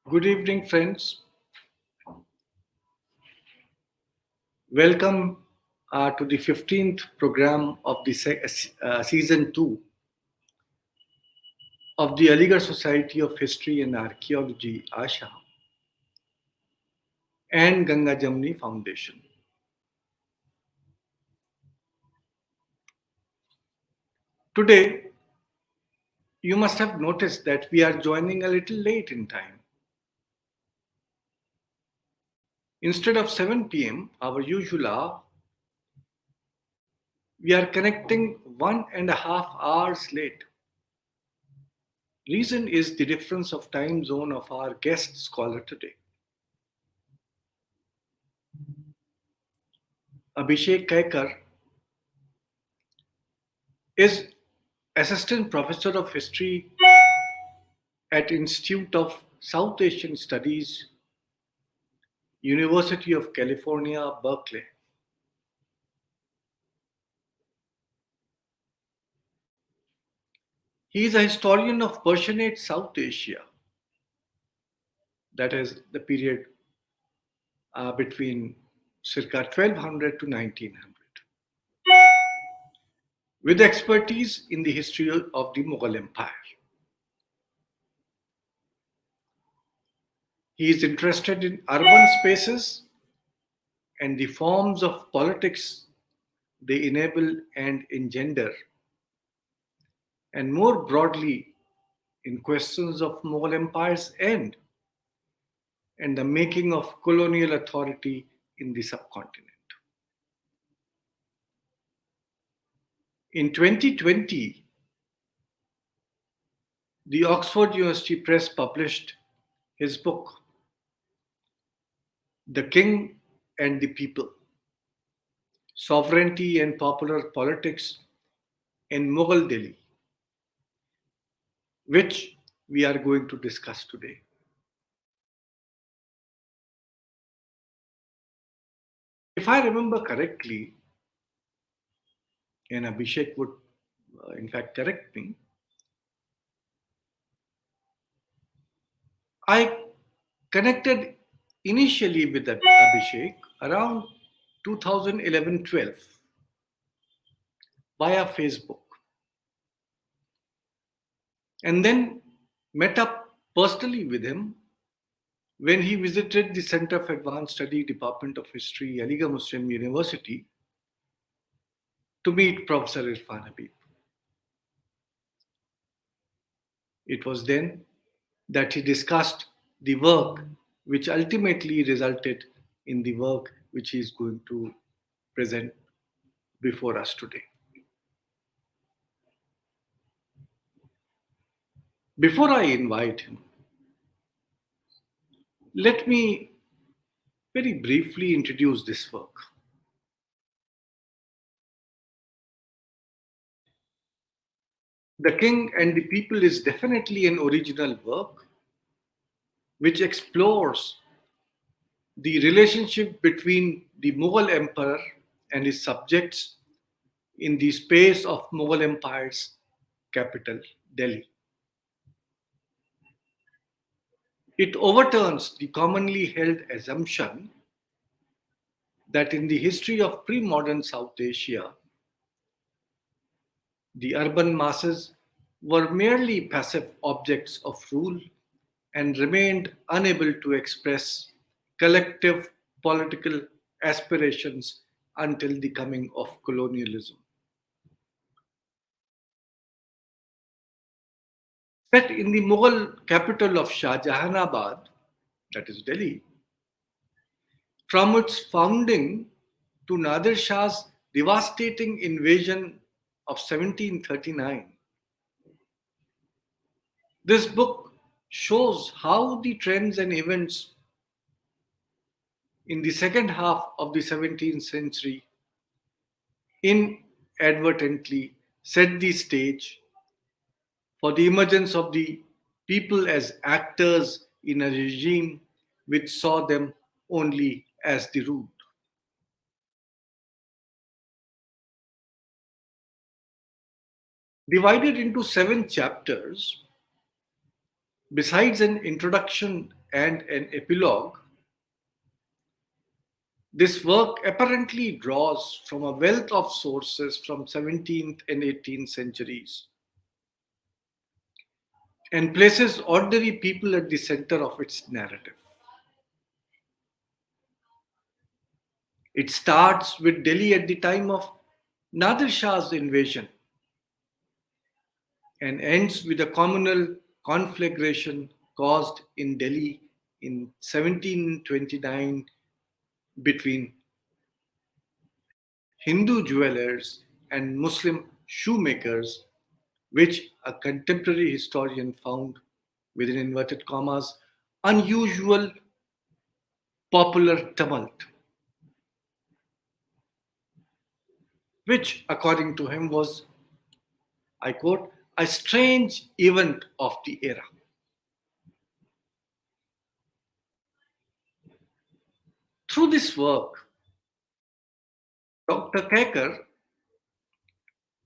Good evening, friends. Welcome to the 15th program of the season 2 of the Aligarh Society of History and Archaeology, ASHA, and Ganga Jamni Foundation. Today, you must have noticed that we are joining a little late in time. Instead of 7 p.m., our usual hour, we are connecting 1.5 hours late. Reason is the difference of time zone of our guest scholar today. Abhishek Kaicker is Assistant Professor of History at Institute of South Asian Studies, University of California, Berkeley. He is a historian of Persianate South Asia, that is the period between circa 1200 to 1900, with expertise in the history of the Mughal Empire. He is interested in urban spaces and the forms of politics they enable and engender, and more broadly in questions of Mughal Empire's end and the making of colonial authority in the subcontinent. In 2020, the Oxford University Press published his book, The King and the People: Sovereignty and Popular Politics in Mughal Delhi, which we are going to discuss today. If I remember correctly, and Abhishek would in fact correct me, I connected initially with Abhishek around 2011-12 via Facebook, and then met up personally with him when he visited the Center for Advanced Study, Department of History, Aligarh Muslim University to meet Professor Irfan Habib. It was then that he discussed the work which ultimately resulted in the work which he is going to present before us today. Before I invite him, let me very briefly introduce this work. The King and the People is definitely an original work which explores the relationship between the Mughal emperor and his subjects in the space of Mughal Empire's capital, Delhi. It overturns the commonly held assumption that in the history of pre-modern South Asia, the urban masses were merely passive objects of rule and remained unable to express collective political aspirations until the coming of colonialism. Set in the Mughal capital of Shah Jahanabad, that is Delhi, from its founding to Nadir Shah's devastating invasion of 1739, this book shows how the trends and events in the second half of the 17th century inadvertently set the stage for the emergence of the people as actors in a regime which saw them only as the ruled. Divided into 7 chapters, besides an introduction and an epilogue, this work apparently draws from a wealth of sources from 17th and 18th centuries and places ordinary people at the center of its narrative. It starts with Delhi at the time of Nadir Shah's invasion and ends with a communal conflagration caused in Delhi in 1729 between Hindu jewelers and Muslim shoemakers, which a contemporary historian found, within inverted commas, unusual popular tumult, which, according to him, was, I quote, a strange event of the era. Through this work, Dr. Kaicker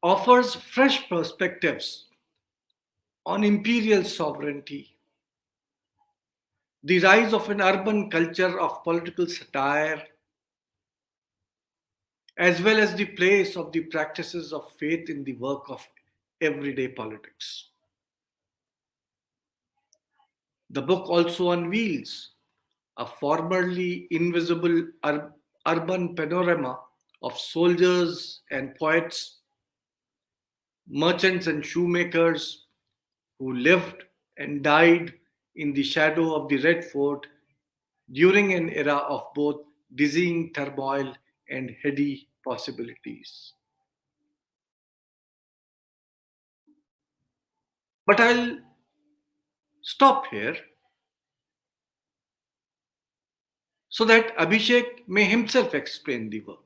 offers fresh perspectives on imperial sovereignty, the rise of an urban culture of political satire, as well as the place of the practices of faith in the work of everyday politics. The book also unveils a formerly invisible urban panorama of soldiers and poets, merchants and shoemakers who lived and died in the shadow of the Red Fort during an era of both dizzying turmoil and heady possibilities. But I'll stop here so that Abhishek may himself explain the work.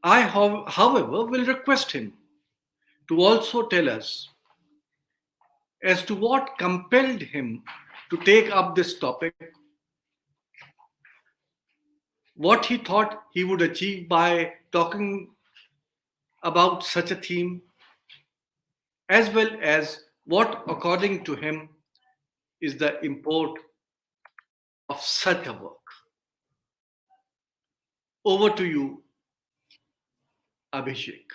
I, however, will request him to also tell us as to what compelled him to take up this topic, what he thought he would achieve by talking about such a theme, as well as what, according to him, is the import of such a work. Over to you, Abhishek.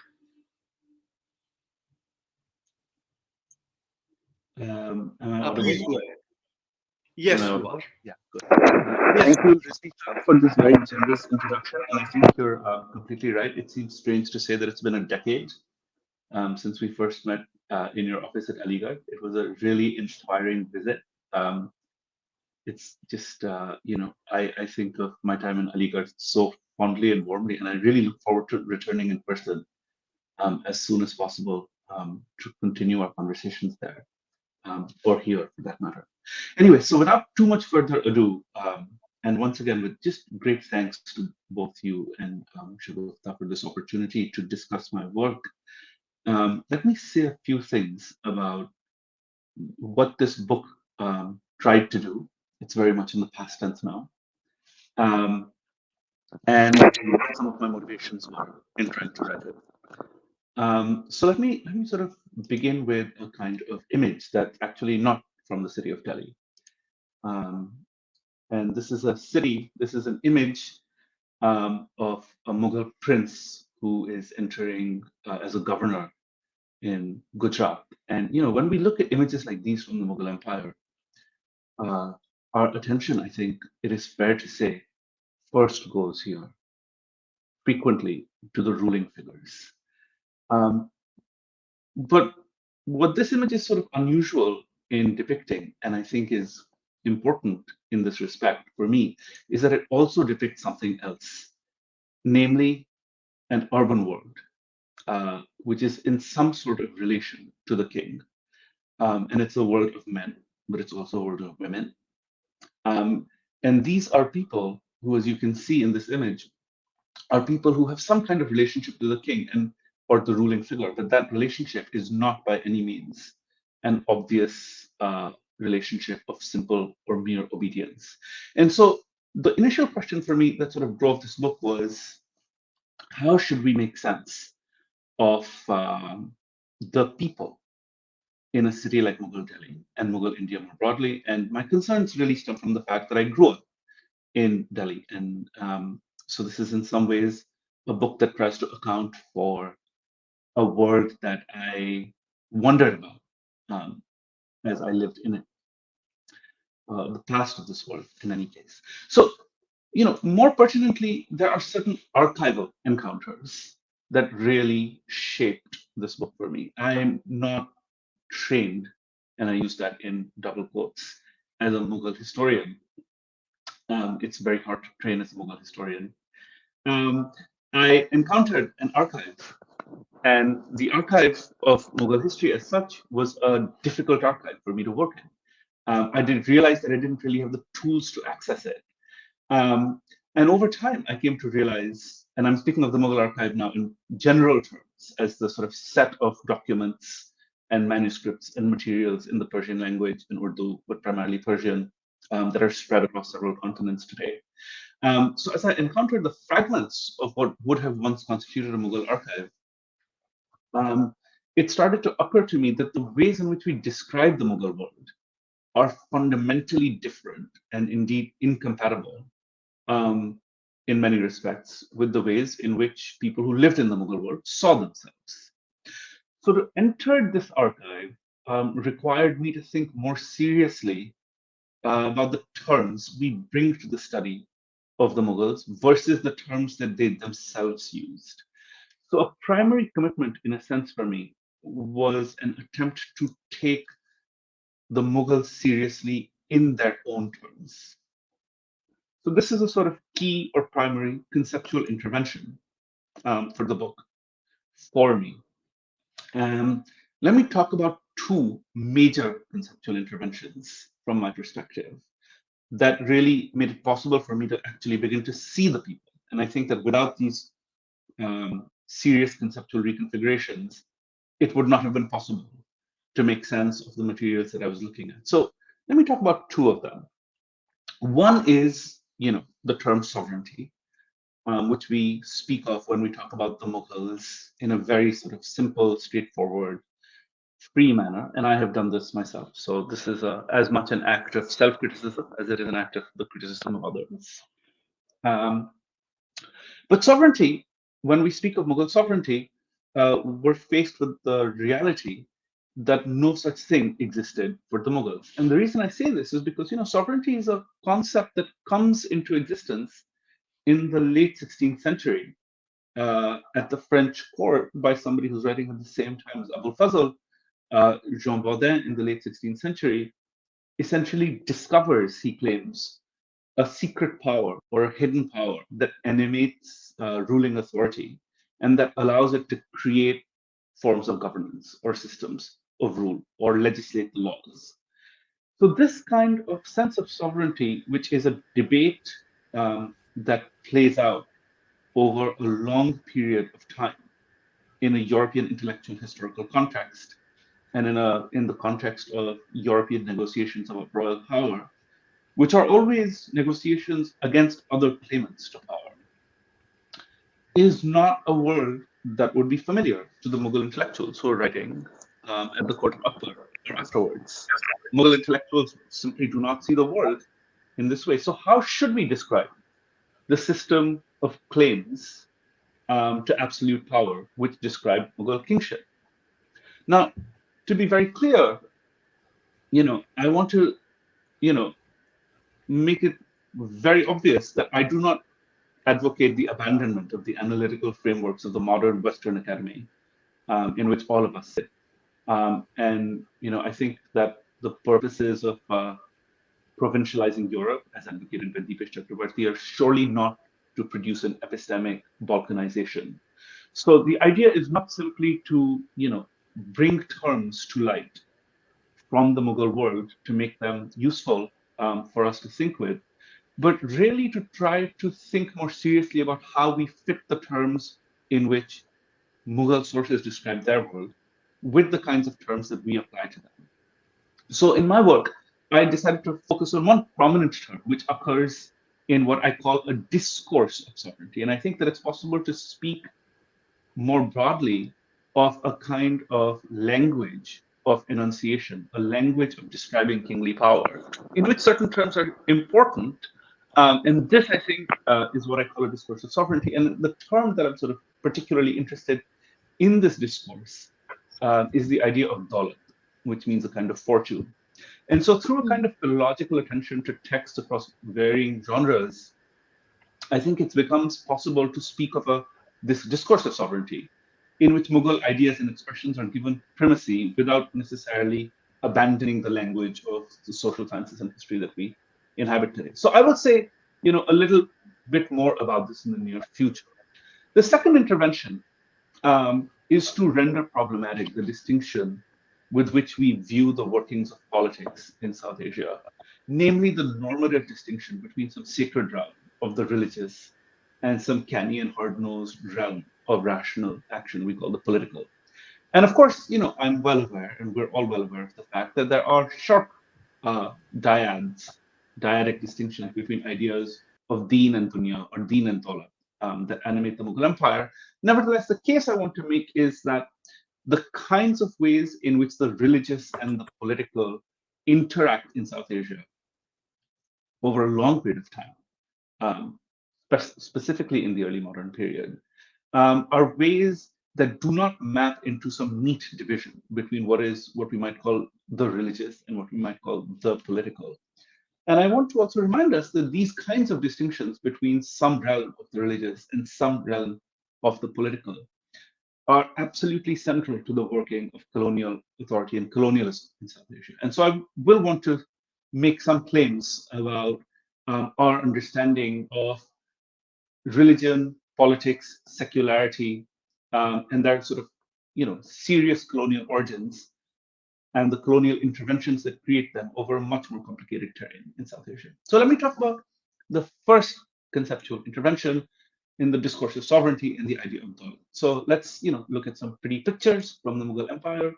Am I audible Please now? go ahead. Am I Yes, you are. audible? Yeah, good. Yes. Thank you, Rizvi, for this very generous introduction. And I think you're completely right. It seems strange to say that it's been a decade since we first met in your office at Aligarh. It was a really inspiring visit. Um, it's just, I think of my time in Aligarh so fondly and warmly, and I really look forward to returning in person as soon as possible to continue our conversations there, or here for that matter. Anyway, so without too much further ado, and once again, with just great thanks to both you and Shagufta for this opportunity to discuss my work, let me say a few things about what this book tried to do. It's very much in the past tense now. Um, and what some of my motivations were in trying to write it. So let me sort of begin with a kind of image that's actually not from the city of Delhi. Um, and this is a city, this is an image of a Mughal prince who is entering as a governor in Gujarat. And when we look at images like these from the Mughal Empire, uh, our attention, I think it is fair to say, first goes here frequently to the ruling figures. Um, but what this image is sort of unusual in depicting, and I think is important in this respect for me, is that it also depicts something else, namely an urban world, which is in some sort of relation to the king. And it's a world of men, but it's also a world of women. Um, and these are people who, as you can see in this image, are people who have some kind of relationship to the king and or the ruling figure, but that relationship is not by any means an obvious relationship of simple or mere obedience. And so the initial question for me that sort of drove this book was, how should we make sense of the people in a city like Mughal Delhi and Mughal India more broadly. And my concerns really stem from the fact that I grew up in Delhi. And so this is in some ways a book that tries to account for a world that I wondered about um, as I lived in it, the past of this world in any case. So, more pertinently, there are certain archival encounters that really shaped this book for me. I'm not trained, and I use that in double quotes, as a Mughal historian. It's very hard to train as a Mughal historian. Um, I encountered an archive, and the archive of Mughal history as such was a difficult archive for me to work in. I didn't realize that I didn't really have the tools to access it. Um, and over time, I came to realize, and I'm speaking of the Mughal archive now in general terms, as the sort of set of documents and manuscripts and materials in the Persian language, in Urdu, but primarily Persian, that are spread across several continents today. So as I encountered the fragments of what would have once constituted a Mughal archive, um, it started to occur to me that the ways in which we describe the Mughal world are fundamentally different and indeed incompatible um, in many respects with the ways in which people who lived in the Mughal world saw themselves. So to enter this archive required me to think more seriously about the terms we bring to the study of the Mughals versus the terms that they themselves used. So a primary commitment, in a sense, for me was an attempt to take the Mughals seriously in their own terms. So this is a sort of key or primary conceptual intervention for the book for me. Um, Let me talk about two major conceptual interventions from my perspective that really made it possible for me to actually begin to see the people. And I think that without these serious conceptual reconfigurations, it would not have been possible to make sense of the materials that I was looking at. So let me talk about two of them. One is, the term sovereignty, which we speak of when we talk about the Mughals in a very sort of simple, straightforward, free manner. And I have done this myself. So this is as much an act of self-criticism as it is an act of the criticism of others. Um, but sovereignty, when we speak of Mughal sovereignty, we're faced with the reality that no such thing existed for the Mughals. And the reason I say this is because, sovereignty is a concept that comes into existence in the late 16th century at the French court by somebody who's writing at the same time as Abul Fazl, Jean Baudin in the late 16th century, essentially discovers, he claims, a secret power or a hidden power that animates ruling authority and that allows it to create forms of governance or systems of rule or legislate laws. So, this kind of sense of sovereignty, which is a debate that plays out over a long period of time in a European intellectual historical context and in the context of European negotiations about royal power, which are always negotiations against other claimants to power, is not a world that would be familiar to the Mughal intellectuals who are writing at the court of Akbar or afterwards. Mughal intellectuals simply do not see the world in this way. So, how should we describe the system of claims to absolute power which described Mughal kingship? Now, to be very clear, I want to, you know, make it very obvious that I do not advocate the abandonment of the analytical frameworks of the modern Western academy in which all of us sit. And I think that the purposes of provincializing Europe, as advocated by Deepesh Chakrabarty, are surely not to produce an epistemic balkanization. So the idea is not simply to, bring terms to light from the Mughal world to make them useful for us to think with, but really to try to think more seriously about how we fit the terms in which Mughal sources describe their world with the kinds of terms that we apply to them. So in my work, I decided to focus on one prominent term, which occurs in what I call a discourse of sovereignty. And I think that it's possible to speak more broadly of a kind of language of enunciation, a language of describing kingly power, in which certain terms are important. And this, I think, is what I call a discourse of sovereignty. And the term that I'm sort of particularly interested in this discourse is the idea of daulat, which means a kind of fortune. And so, through a kind of illogical attention to text across varying genres, I think it becomes possible to speak of this discourse of sovereignty in which Mughal ideas and expressions are given primacy without necessarily abandoning the language of the social sciences and history that we inhabit today. So I would say, a little bit more about this in the near future. The second intervention is to render problematic the distinction with which we view the workings of politics in South Asia, namely the normative distinction between some sacred realm of the religious and some canny and hard-nosed realm of rational action we call the political. And of course, I'm well aware, and we're all well aware of the fact that there are sharp dyadic distinctions between ideas of deen and dunya, or deen and dawlat, that animate the Mughal Empire. Nevertheless, the case I want to make is that the kinds of ways in which the religious and the political interact in South Asia over a long period of time, um, specifically in the early modern period, are ways that do not map into some neat division between what we might call the religious and what we might call the political. And I want to also remind us that these kinds of distinctions between some realm of the religious and some realm of the political are absolutely central to the working of colonial authority and colonialism in South Asia. And so I will want to make some claims about our understanding of religion, politics, secularity, and their sort of serious colonial origins and the colonial interventions that create them over a much more complicated terrain in South Asia. So let me talk about the first conceptual intervention in the discourse of sovereignty and the idea of daulat. So let's look at some pretty pictures from the Mughal Empire.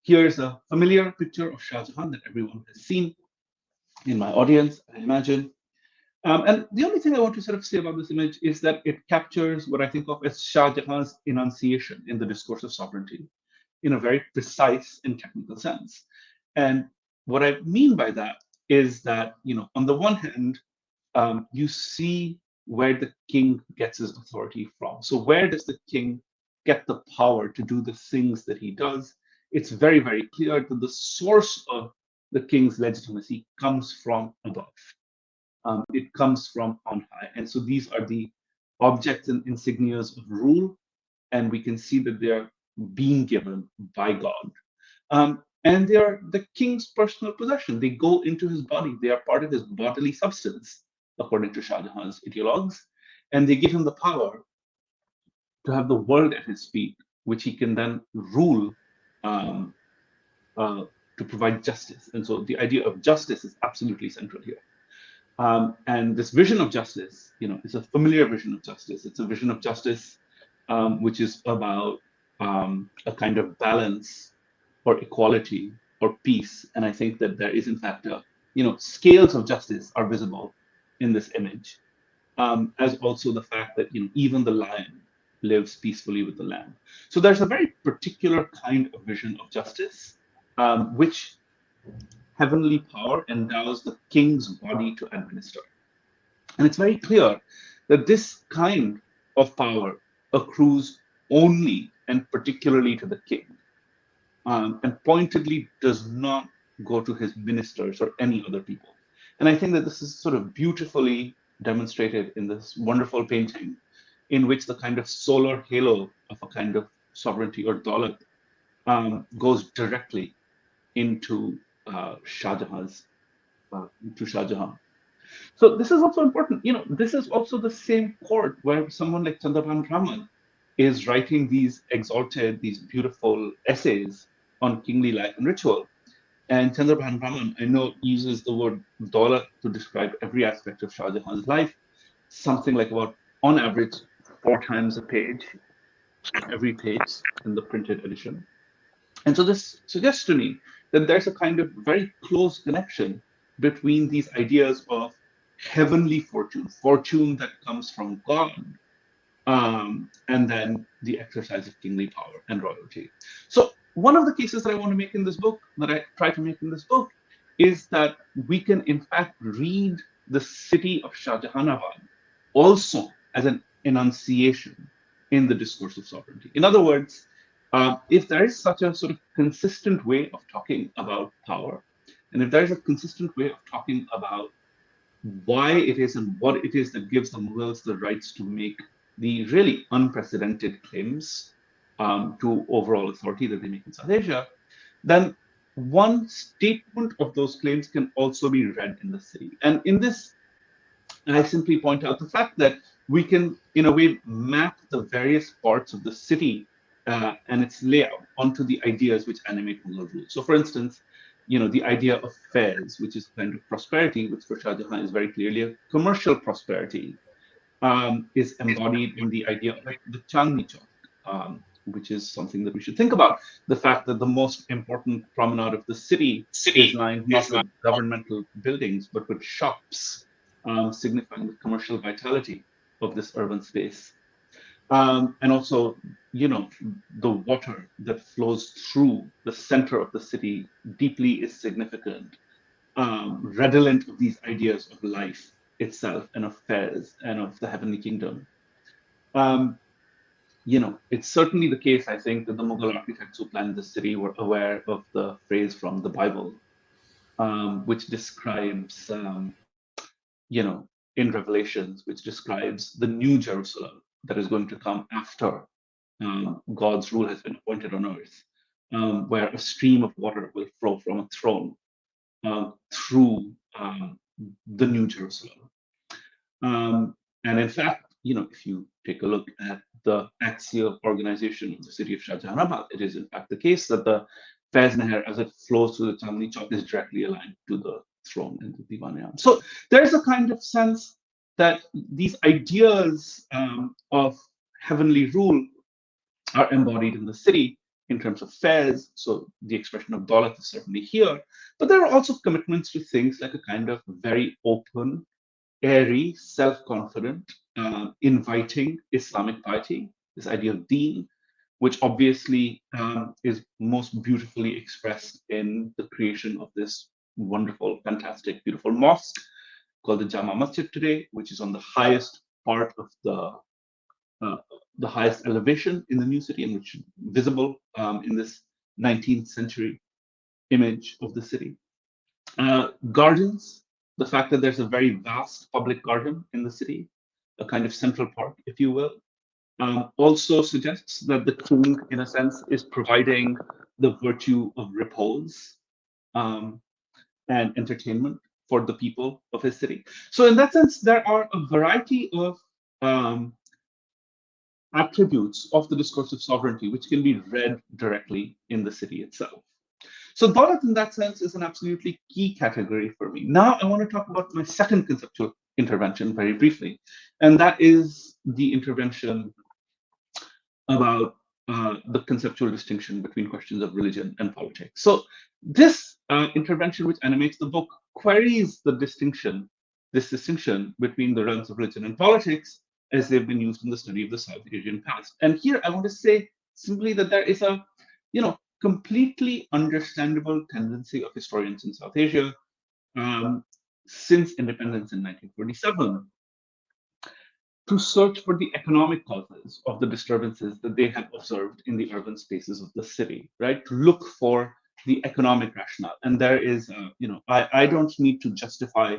Here's a familiar picture of Shah Jahan that everyone has seen in my audience, I imagine. And the only thing I want to sort of say about this image is that it captures what I think of as Shah Jahan's enunciation in the discourse of sovereignty in a very precise and technical sense. And what I mean by that is that, on the one hand, you see where the king gets his authority from. So where does the king get the power to do the things that he does? It's very, very clear that the source of the king's legitimacy comes from above. It comes from on high. And so these are the objects and insignias of rule, and we can see that they're being given by God. And they are the king's personal possession. They go into his body. They are part of his bodily substance, according to Shah Jahan's ideologues. And they give him the power to have the world at his feet, which he can then rule um, to provide justice. And so the idea of justice is absolutely central here. And this vision of justice, is a familiar vision of justice. It's a vision of justice which is about a kind of balance or equality or peace. And I think that there is, in fact, scales of justice are visible in this image, as also the fact that even the lion lives peacefully with the lamb. So there's a very particular kind of vision of justice, which heavenly power endows the king's body to administer. And it's very clear that this kind of power accrues only and particularly to the king, and pointedly does not go to his ministers or any other people. And I think that this is sort of beautifully demonstrated in this wonderful painting, in which the kind of solar halo of a kind of sovereignty or daulat goes directly into Shah Jahan's to Shah Jahan. So this is also important. This is also the same court where someone like Chandrabhan Raman is writing these exalted, these beautiful essays on kingly life and ritual. And Chandrabhan Raman, I know, uses the word daulat to describe every aspect of Shah Jahan's life, something like about, on average, 4 times a page, every page in the printed edition. And so this suggests to me that there's a kind of very close connection between these ideas of heavenly fortune, fortune that comes from God, and then the exercise of kingly power and royalty. So one of the cases that I want to make in this book, that I try to make in this book, is that we can in fact read the city of Shah Jahanabad also as an enunciation in the discourse of sovereignty. In other words, if there is such a sort of consistent way of talking about power, and if there is a consistent way of talking about why it is and what it is that gives the Mughals the rights to make the really unprecedented claims to overall authority that they make in South Asia, then one statement of those claims can also be read in the city. And in this, I simply point out the fact that we can, in a way, map the various parts of the city and its layout onto the ideas which animate Mughal rule. So, for instance, the idea of fairs, which is kind of prosperity, which for Shah Jahan is very clearly a commercial prosperity, is embodied in the idea of like the Chandni Chowk, which is something that we should think about. The fact that the most important promenade of the city is lined not with governmental buildings, but with shops, signifying the commercial vitality of this urban space. And also, the water that flows through the center of the city deeply is significant, redolent of these ideas of life itself and of fairs and of the heavenly kingdom. Um, it's certainly the case, I think, that the Mughal architects who planned the city were aware of the phrase from the Bible, which describes, you know, in Revelations, which describes the new Jerusalem that is going to come after God's rule has been appointed on earth, where a stream of water will flow from a throne through the New Jerusalem. And in fact, if you take a look at the axial organization of the city of Shah Jahanabad, it is in fact the case that the Faiz Nehar, as it flows through the Chandni Chowk, is directly aligned to the throne and the Diwan-e-Am. So there's a kind of sense that these ideas of heavenly rule are embodied in the city in terms of fairs. So the expression of Daulat is certainly here. But there are also commitments to things like a kind of very open, airy, self-confident, inviting Islamic piety, this idea of deen, which obviously is most beautifully expressed in the creation of this wonderful, fantastic, beautiful mosque called the Jama Masjid today, which is on the highest part of uh, the highest elevation in the new city, and which is visible in this 19th century image of the city. Gardens, the fact that there's a very vast public garden in the city, a kind of central park, if you will, also suggests that the king, in a sense, is providing the virtue of repose and entertainment for the people of his city. So, in that sense, there are a variety of attributes of the discourse of sovereignty which can be read directly in the city itself. So Daulat, in that sense, is an absolutely key category for me. Now I want to talk about my second conceptual intervention very briefly, and that is the intervention about the conceptual distinction between questions of religion and politics. So this intervention, which animates the book, queries this distinction between the realms of religion and politics as they've been used in the study of the South Asian past. And here I want to say simply that there is a, completely understandable tendency of historians in South Asia since independence in 1947 to search for the economic causes of the disturbances that they had observed in the urban spaces of the city, right? To look for the economic rationale. And there is, I don't need to justify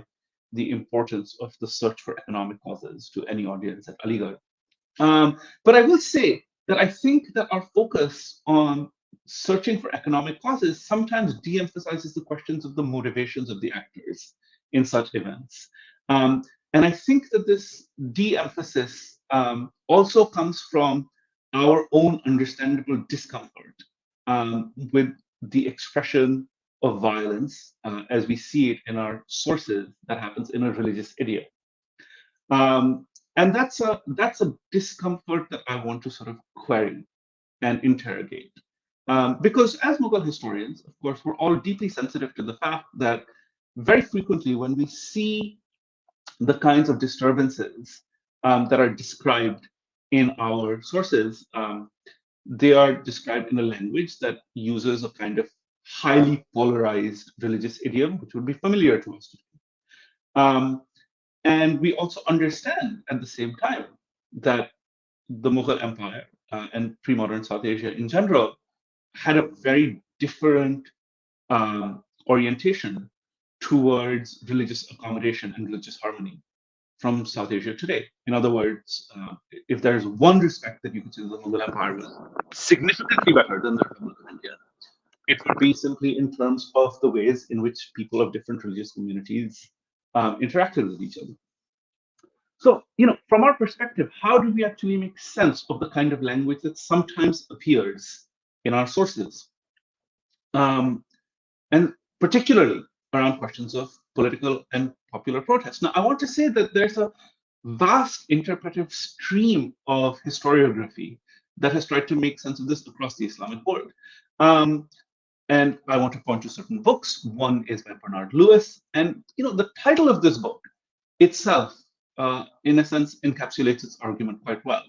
the importance of the search for economic causes to any audience at Aligarh. But I will say that I think that our focus on searching for economic causes sometimes de-emphasizes the questions of the motivations of the actors in such events. And I think that this de-emphasis also comes from our own understandable discomfort with the expression of violence as we see it in our sources that happens in a religious idiom. And that's a discomfort that I want to sort of query and interrogate. Because as Mughal historians, of course, we're all deeply sensitive to the fact that very frequently when we see the kinds of disturbances that are described in our sources, they are described in a language that uses a kind of highly polarized religious idiom, which would be familiar to us today. Um, and we also understand at the same time that the Mughal Empire and pre-modern South Asia in general had a very different orientation towards religious accommodation and religious harmony from South Asia today. In other words, if there's one respect that you could say the Mughal Empire was significantly better than the Republic of India, it would be simply in terms of the ways in which people of different religious communities interacted with each other. So, from our perspective, how do we actually make sense of the kind of language that sometimes appears in our sources? Um, and particularly around questions of political and popular protest. Now, I want to say that there's a vast interpretive stream of historiography that has tried to make sense of this across the Islamic world. Um, and I want to point to certain books. One is by Bernard Lewis. And, the title of this book itself, in a sense, encapsulates its argument quite well.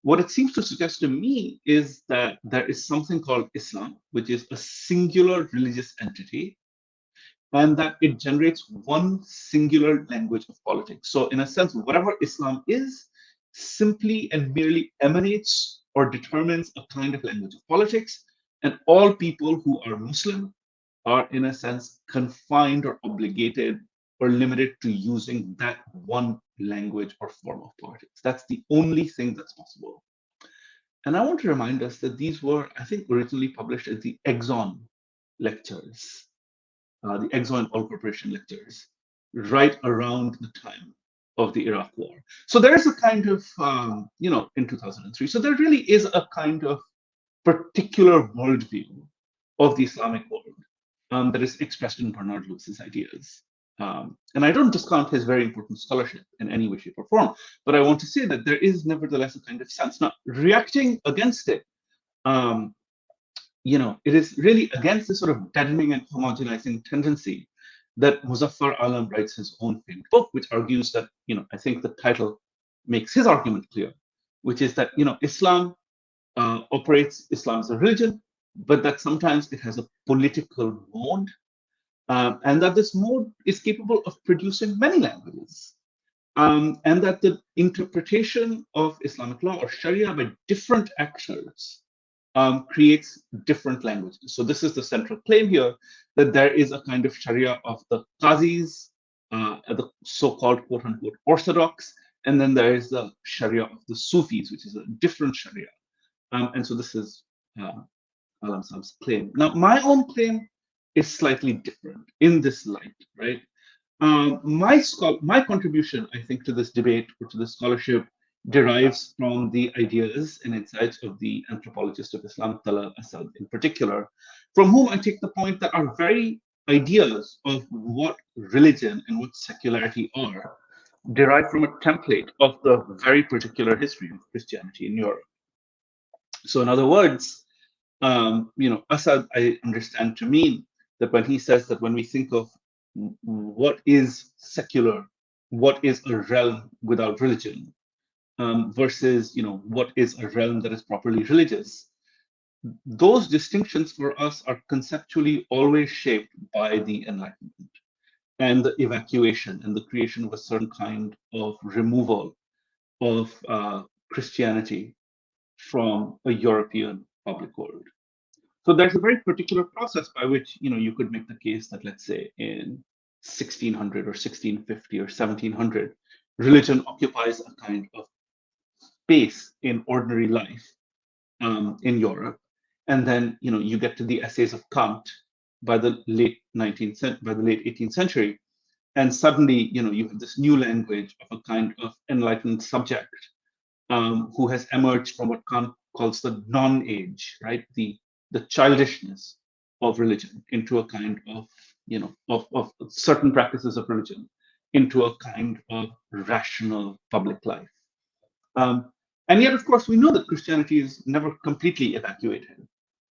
What it seems to suggest to me is that there is something called Islam, which is a singular religious entity, and that it generates one singular language of politics. So, in a sense, whatever Islam is simply and merely emanates or determines a kind of language of politics, and all people who are Muslim are, in a sense, confined or obligated or limited to using that one language or form of politics. That's the only thing that's possible. And I want to remind us that these were, I think, originally published as the Exxon lectures, the Exxon Oil Corporation lectures, right around the time of the Iraq War. So there is a kind of, in 2003, so there really is a kind of particular worldview of the Islamic world that is expressed in Bernard Lewis's ideas. And I don't discount his very important scholarship in any way, shape, or form, but I want to say that there is nevertheless a kind of sense. Now, reacting against it, it is really against this sort of deadening and homogenizing tendency that Muzaffar Alam writes his own famed book, which argues that, I think the title makes his argument clear, which is that, Islam operates, Islam as a religion, but that sometimes it has a political mode, and that this mode is capable of producing many languages, and that the interpretation of Islamic law or Sharia by different actors creates different languages. So this is the central claim here, that there is a kind of Sharia of the Qazis, the so-called quote-unquote orthodox, and then there is the Sharia of the Sufis, which is a different Sharia. And so this is Alam Saab's claim. Now, my own claim is slightly different in this light, right? My contribution, I think, to this debate or to this scholarship derives from the ideas and insights of the anthropologist of Islam, Talal Asad, in particular, from whom I take the point that our very ideas of what religion and what secularity are derive from a template of the very particular history of Christianity in Europe. So, in other words, Assad, I understand to mean that when he says that when we think of what is secular, what is a realm without religion, versus what is a realm that is properly religious, those distinctions for us are conceptually always shaped by the Enlightenment and the evacuation and the creation of a certain kind of removal of Christianity from a European public world. So there's a very particular process by which you could make the case that, let's say, in 1600 or 1650 or 1700, religion occupies a kind of space in ordinary life in Europe, and then you get to the essays of Kant by the late 18th century, and suddenly you have this new language of a kind of enlightened subject who has emerged from what Kant calls the non-age, right? The childishness of religion into a kind of, of certain practices of religion into a kind of rational public life. And yet, of course, we know that Christianity is never completely evacuated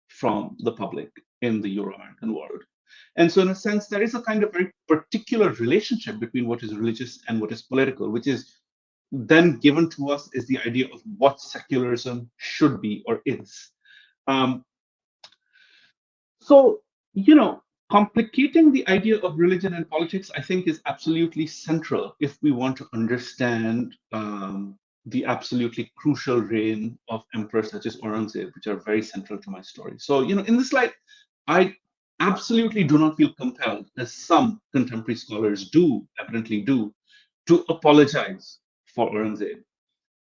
from the public in the Euro-American world. And so, in a sense, there is a kind of very particular relationship between what is religious and what is political, which is then given to us as the idea of what secularism should be or is. Um, so, you know, complicating the idea of religion and politics, I think, is absolutely central if we want to understand the absolutely crucial reign of emperors such as Aurangzeb, which are very central to my story. So, you know, in this light, I absolutely do not feel compelled, as some contemporary scholars do, evidently do, to apologize for Aurangzeb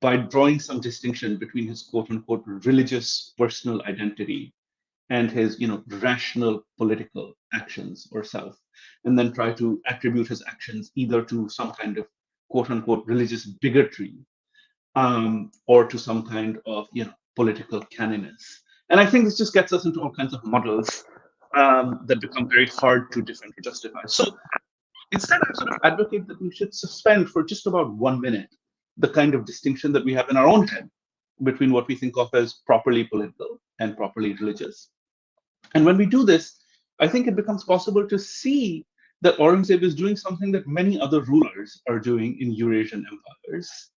by drawing some distinction between his quote unquote religious personal identity and his, you know, rational political actions or self, and then try to attribute his actions either to some kind of quote unquote religious bigotry, or to some kind of, you know, political canniness. And I think this just gets us into all kinds of models that become very hard to defend or justify. So instead, I sort of advocate that we should suspend for just about 1 minute the kind of distinction that we have in our own head between what we think of as properly political and properly religious. And when we do this, I think it becomes possible to see that Aurangzeb is doing something that many other rulers are doing in Eurasian empires,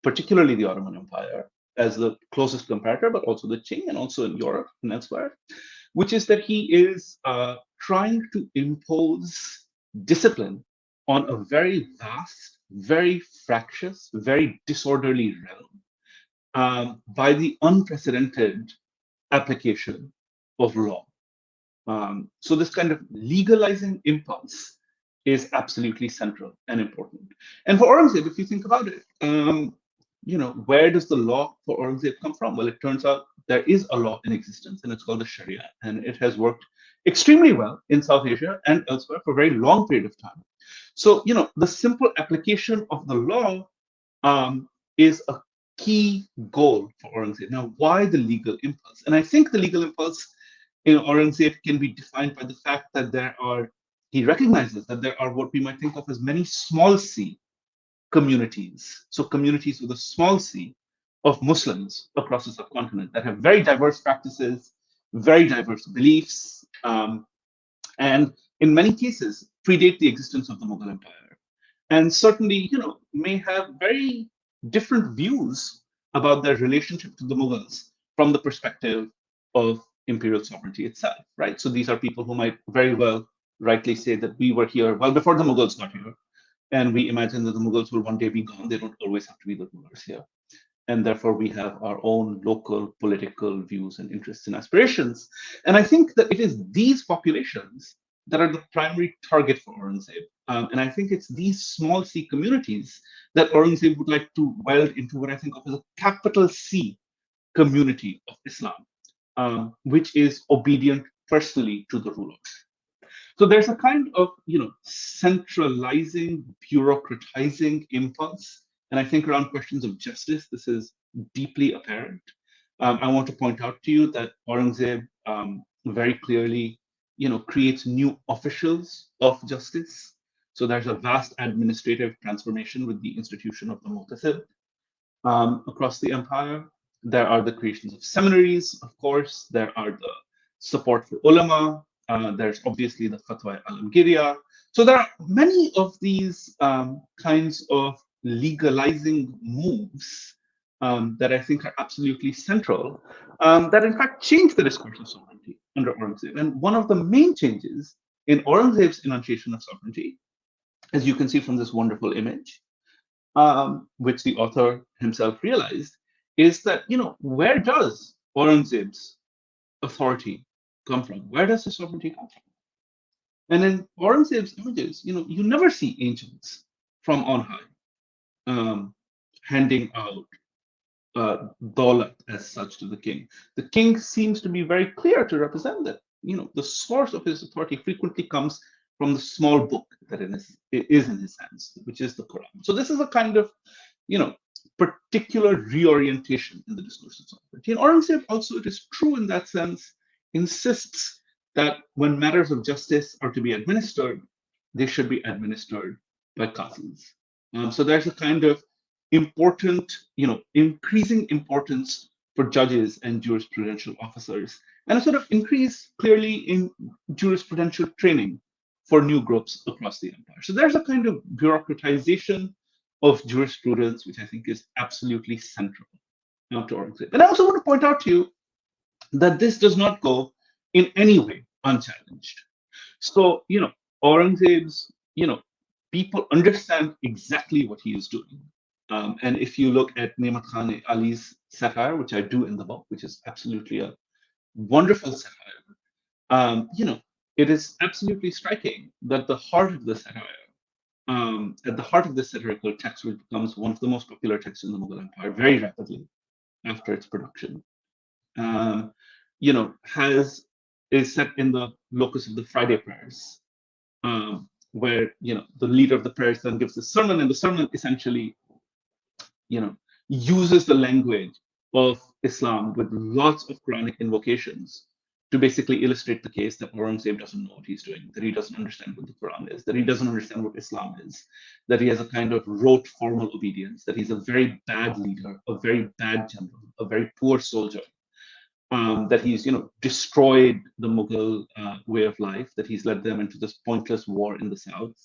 particularly the Ottoman Empire, as the closest comparator, but also the Qing and also in Europe and elsewhere, which is that he is trying to impose discipline on a very vast, very fractious, very disorderly realm by the unprecedented application of law. So this kind of legalizing impulse is absolutely central and important. And for Aurangzeb, if you think about it, you know, where does the law for Aurangzeb come from? Well, it turns out there is a law in existence, and it's called the Sharia, and it has worked extremely well in South Asia and elsewhere for a very long period of time. So, you know, the simple application of the law is a key goal for Aurangzeb. Now, why the legal impulse? And I think the legal impulse in Aurangzeb can be defined by the fact that he recognizes that there are what we might think of as many small c communities. So communities with a small c of Muslims across the subcontinent that have very diverse practices, very diverse beliefs, and in many cases predate the existence of the Mughal Empire. And certainly, you know, may have very different views about their relationship to the Mughals from the perspective of imperial sovereignty itself, right? So these are people who might very well rightly say that we were here well before the Mughals got here, and we imagine that the Mughals will one day be gone. They don't always have to be the rulers here. And therefore, we have our own local political views and interests and aspirations. And I think that it is these populations that are the primary target for Aurangzeb. And I think it's these small c communities that Aurangzeb would like to weld into what I think of as a capital C community of Islam, which is obedient personally to the ruler. So there's a kind of, you know, centralizing, bureaucratizing impulse. And I think around questions of justice, this is deeply apparent. I want to point out to you that Aurangzeb very clearly, you know, creates new officials of justice. So there's a vast administrative transformation with the institution of the Mu'tasim across the empire. There are the creations of seminaries, of course. There are the support for ulama. There's obviously the Fatwa al-Alamgiriya. So there are many of these kinds of legalizing moves that I think are absolutely central, that in fact change the discourse of sovereignty under Aurangzeb. And one of the main changes in Aurangzeb's enunciation of sovereignty, as you can see from this wonderful image, which the author himself realized, is that, you know, where does Aurangzeb's authority come from? Where does the sovereignty come from? And in Aurangzeb's images, you know, you never see angels from on high handing out daulat as such to the king. The king seems to be very clear to represent that, you know, the source of his authority frequently comes from the small book that is in his hands, which is the Quran. So this is a kind of, you know, particular reorientation in the discourse of sovereignty. And Aurangzeb also, it is true in that sense, insists that when matters of justice are to be administered, they should be administered by qazis. So there's a kind of important, you know, increasing importance for judges and jurisprudential officers, and a sort of increase clearly in jurisprudential training for new groups across the empire. So there's a kind of bureaucratization of jurisprudence, which I think is absolutely central to Aurangzeb. And I also want to point out to you that this does not go in any way unchallenged. So, Aurangzeb's, people understand exactly what he is doing. And if you look at Nemat Khan Ali's satire, which I do in the book, which is absolutely a wonderful satire, it is absolutely striking that the heart of the satire, at the heart of this satirical text, which becomes one of the most popular texts in the Mughal Empire very rapidly after its production, um, has is set in the locus of the Friday prayers, where the leader of the prayers then gives the sermon, and the sermon essentially uses the language of Islam with lots of Quranic invocations to basically illustrate the case that Aurangzeb doesn't know what he's doing, that he doesn't understand what the Quran is, that he doesn't understand what Islam is, that he has a kind of rote formal obedience, that he's a very bad leader, a very bad general, a very poor soldier, that he's destroyed the Mughal way of life, that he's led them into this pointless war in the south,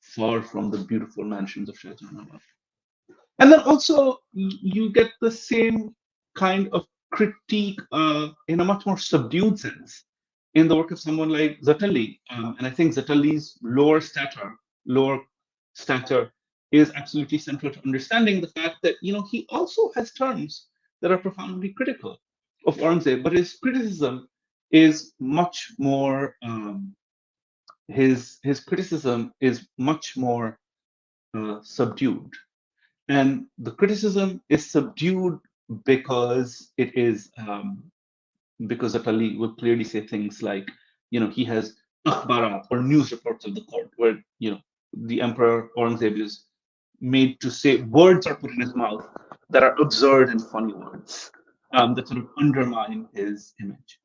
far from the beautiful mansions of Shah Jahan. And then also you get the same kind of critique in a much more subdued sense in the work of someone like Zatali. And I think Zatali's lower stature is absolutely central to understanding the fact that, he also has terms that are profoundly critical of Aurangzeb, but his criticism is much more, his criticism is much more subdued. And the criticism is subdued because it is because Atali will clearly say things like, he has akhbarat or news reports of the court where the emperor Aurangzeb is made to say words are put in his mouth that are absurd and funny words that sort of undermine his image.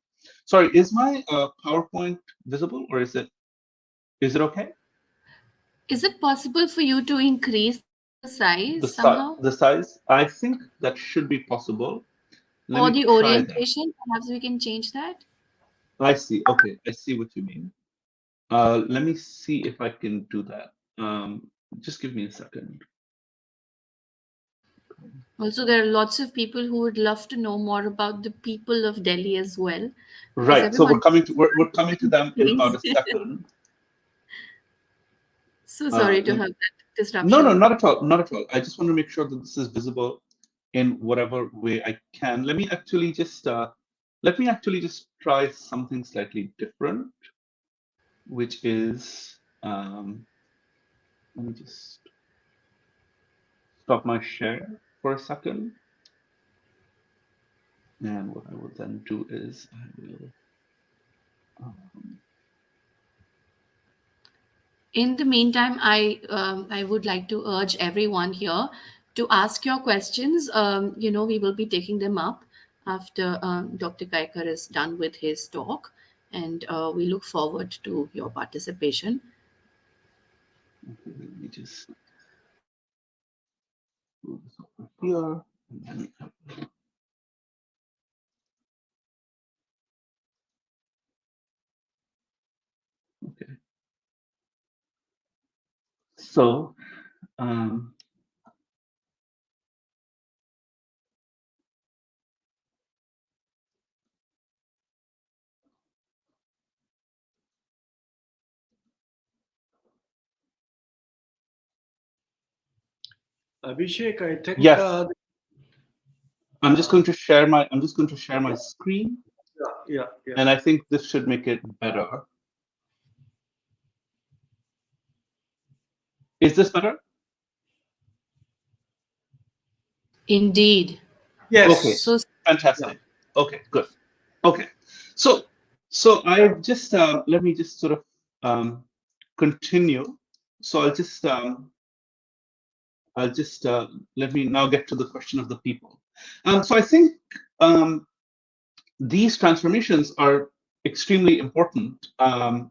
Sorry, is my PowerPoint visible, or is it okay? Is it possible for you to increase the size The somehow? size, the size, I think that should be possible. Let Or me the try that. orientation? Perhaps we can change that. I see. Okay, I see what you mean. Let me see if I can do that. Just give me a second. Also, there are lots of people who would love to know more about the people of Delhi as well, because Right. So we're everyone coming to we're coming to them in about things. a second. So sorry to Let have that No, no, disruption. not at all, not at all. I just want to make sure that this is visible in whatever way I can. Let me actually just try something slightly different, which is let me just stop my share for a second. And what I will then do is I will um, In the meantime, I would like to urge everyone here to ask your questions. We will be taking them up after Dr. Kaikar is done with his talk, and we look forward to your participation. okay, let me just move this over here. And then, okay. So um, Abhishek, I think yes, I'm just going to share my screen, yeah, yeah. and I think this should make it better. Is this better? Indeed. Okay, Yes. So Yeah. fantastic. Okay, good. Okay, so I've just let me just sort of um, continue. So I'll just let me now get to the question of the people. So I think um, these transformations are extremely important. So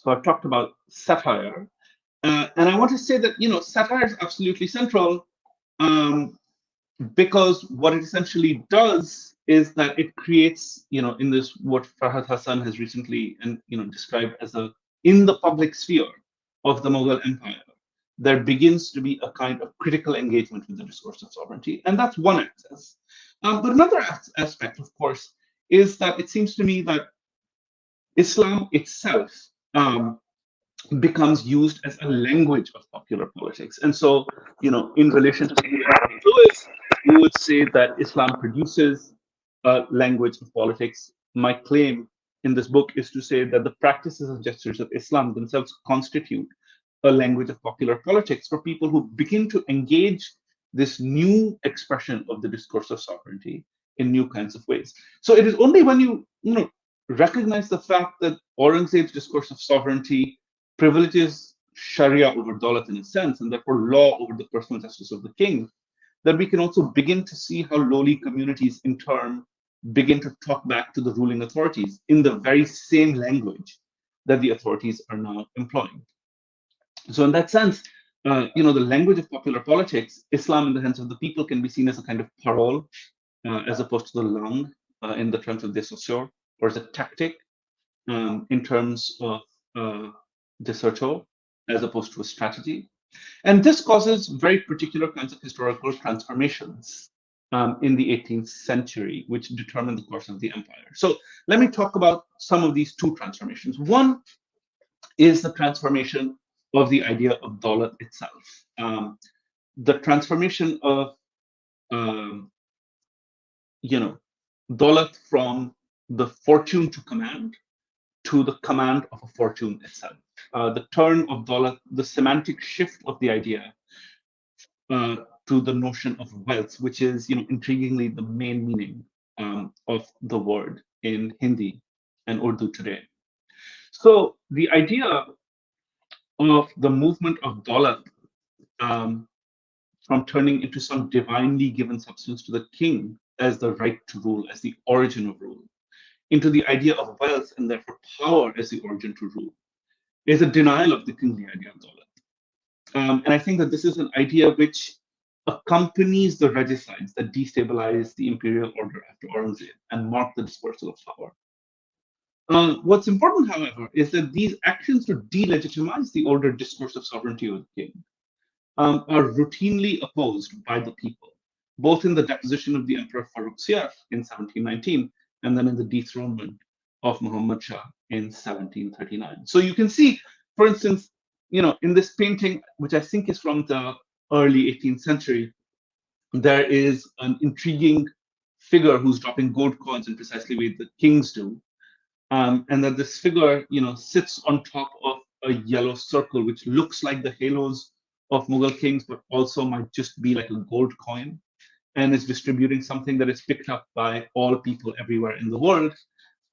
I've talked about satire, and I want to say that satire is absolutely central, um, because what it essentially does is that it creates, in this what Farhad Hassan has recently and described as a in the public sphere of the Mughal Empire, there begins to be a kind of critical engagement with the discourse of sovereignty, and that's one access. But another aspect, of course, is that it seems to me that Islam itself becomes used as a language of popular politics. And so, in relation to Lewis, you would say that Islam produces a language of politics. My claim in this book is to say that the practices and gestures of Islam themselves constitute a language of popular politics for people who begin to engage this new expression of the discourse of sovereignty in new kinds of ways. So it is only when you recognize the fact that Aurangzeb's discourse of sovereignty privileges Sharia over Daulat in a sense, and therefore law over the personal justice of the king, that we can also begin to see how lowly communities in turn begin to talk back to the ruling authorities in the very same language that the authorities are now employing. So in that sense, the language of popular politics, Islam in the hands of the people can be seen as a kind of parole, as opposed to the langue in the terms of des sociaux, or as a tactic in terms of de certo, as opposed to a strategy. And this causes very particular kinds of historical transformations in the 18th century, which determine the course of the empire. So let me talk about some of these two transformations. One is the transformation of the idea of Daulat itself. The transformation of, Daulat from the fortune to command to the command of a fortune itself. The turn of Daulat, the semantic shift of the idea to the notion of wealth, which is, intriguingly the main meaning of the word in Hindi and Urdu today. So the idea of the movement of Daulat um, from turning into some divinely given substance to the king as the right to rule, as the origin of rule, into the idea of wealth and therefore power as the origin to rule, is a denial of the kingly idea of Daulat. And I think that this is an idea which accompanies the regicides that destabilize the imperial order after Aurangzeb and mark the dispersal of power. What's important, however, is that these actions to delegitimize the older discourse of sovereignty of the king are routinely opposed by the people, both in the deposition of the Emperor Farrukh Siyar in 1719 and then in the dethronement of Muhammad Shah in 1739. So you can see, for instance, in this painting, which I think is from the early 18th century, there is an intriguing figure who's dropping gold coins in precisely the way the kings do, and that this figure, sits on top of a yellow circle, which looks like the halos of Mughal kings, but also might just be like a gold coin, and is distributing something that is picked up by all people everywhere in the world,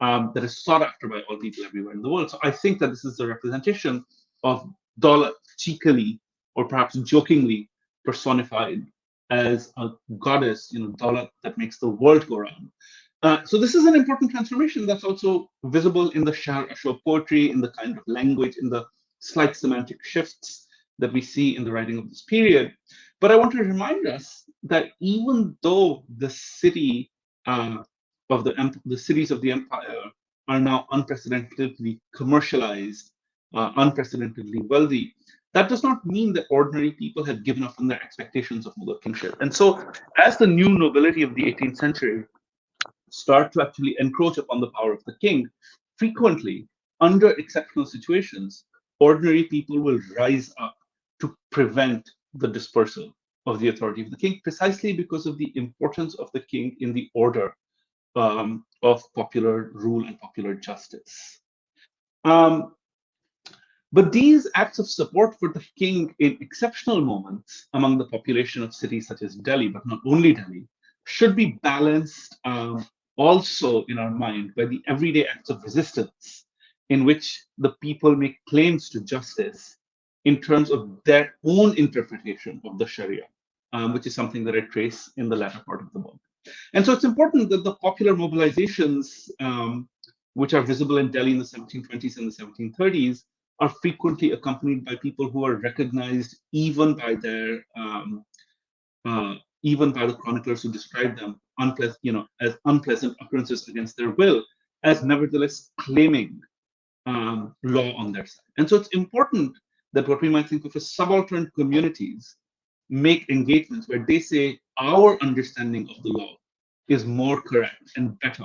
that is sought after by all people everywhere in the world. So I think that this is the representation of Daulat cheekily, or perhaps jokingly, personified as a goddess, Daulat that makes the world go round. So this is an important transformation that's also visible in the Shah Ashok poetry, in the kind of language, in the slight semantic shifts that we see in the writing of this period. But I want to remind us that even though the city the cities of the empire are now unprecedentedly commercialized, unprecedentedly wealthy, that does not mean that ordinary people have given up on their expectations of Mughal kingship. And so, as the new nobility of the 18th century start to actually encroach upon the power of the king, frequently, under exceptional situations, ordinary people will rise up to prevent the dispersal of the authority of the king, precisely because of the importance of the king in the order of popular rule and popular justice. Um, but these acts of support for the king in exceptional moments among the population of cities such as Delhi, but not only Delhi, should be balanced also in our mind by the everyday acts of resistance in which the people make claims to justice in terms of their own interpretation of the Sharia, which is something that I trace in the latter part of the book. And so it's important that the popular mobilizations, which are visible in Delhi in the 1720s and the 1730s, are frequently accompanied by people who are recognized even by their even by the chroniclers who describe them as unpleasant occurrences against their will, as nevertheless claiming law on their side. And so it's important that what we might think of as subaltern communities make engagements where they say our understanding of the law is more correct and better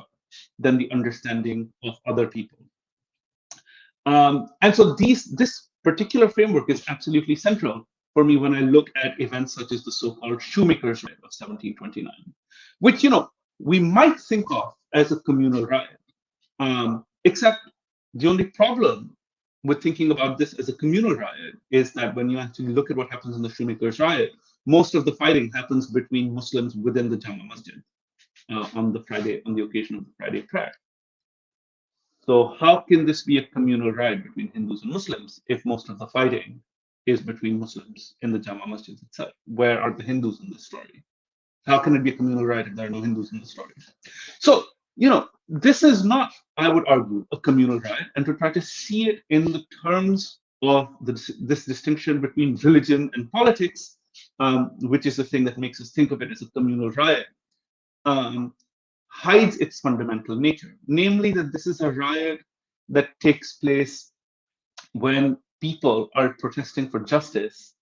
than the understanding of other people. And so this particular framework is absolutely central for me when I look at events such as the so-called Shoemaker's Riot of 1729, which we might think of as a communal riot. Except the only problem with thinking about this as a communal riot is that when you actually look at what happens in the Shoemaker's Riot, most of the fighting happens between Muslims within the Jama Masjid on the occasion of the Friday prayer. So how can this be a communal riot between Hindus and Muslims if most of the fighting is between Muslims in the Jama Masjid itself? Where are the Hindus in this story? How can it be a communal riot if there are no Hindus in the story? So, this is not, I would argue, a communal riot. And to try to see it in the terms of this distinction between religion and politics, which is the thing that makes us think of it as a communal riot, hides its fundamental nature. Namely, that this is a riot that takes place when people are protesting for justice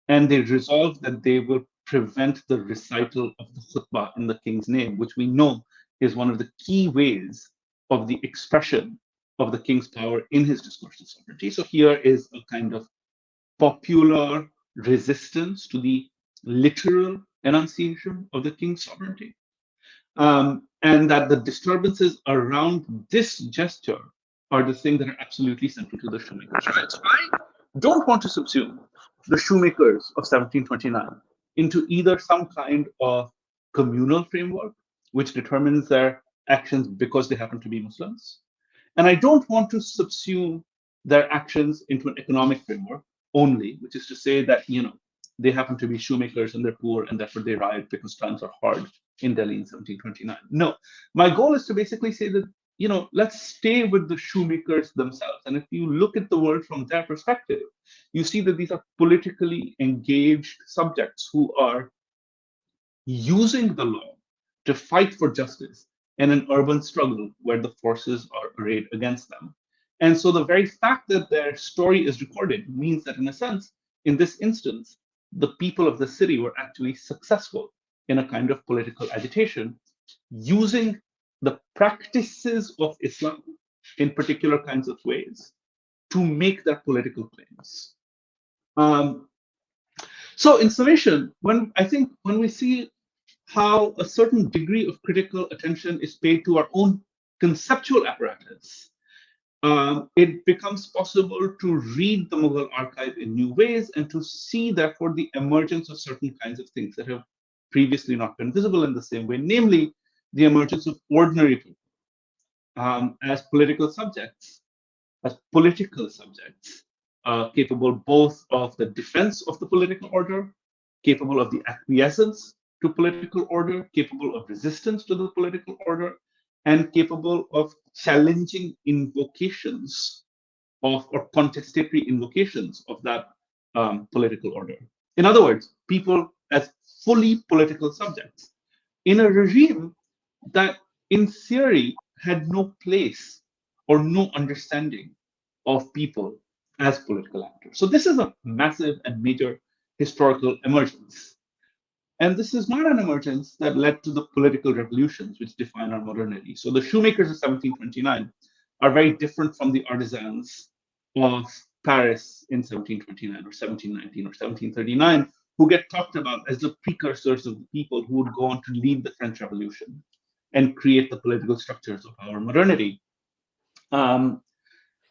and they resolve that they will prevent the recital of the khutbah in the king's name, which we know is one of the key ways of the expression of the king's power in his discourse of sovereignty. So here is a kind of popular resistance to the literal enunciation of the king's sovereignty. And that the disturbances around this gesture are the things that are absolutely central to the Shoemaker's Riot. So I don't want to subsume the Shoemakers of 1729 into either some kind of communal framework, which determines their actions because they happen to be Muslims. And I don't want to subsume their actions into an economic framework only, which is to say that, they happen to be shoemakers and they're poor and therefore they riot because times are hard in Delhi in 1729. No, my goal is to basically say that, let's stay with the shoemakers themselves. And if you look at the world from their perspective, you see that these are politically engaged subjects who are using the law to fight for justice in an urban struggle where the forces are arrayed against them. And so the very fact that their story is recorded means that, in a sense, in this instance, the people of the city were actually successful in a kind of political agitation using the practices of Islam in particular kinds of ways to make their political claims. So in summation, when we see how a certain degree of critical attention is paid to our own conceptual apparatus, it becomes possible to read the Mughal archive in new ways and to see, therefore, the emergence of certain kinds of things that have previously not been visible in the same way, namely the emergence of ordinary people as political subjects, capable both of the defense of the political order, capable of the acquiescence to political order, capable of resistance to the political order, and capable of challenging invocations or contestatory invocations of that political order. In other words, people as fully political subjects in a regime that, in theory, had no place or no understanding of people as political actors. So this is a massive and major historical emergence. And this is not an emergence that led to the political revolutions which define our modernity. So the shoemakers of 1729 are very different from the artisans of Paris in 1729 or 1719 or 1739, who get talked about as the precursors of the people who would go on to lead the French Revolution and create the political structures of our modernity.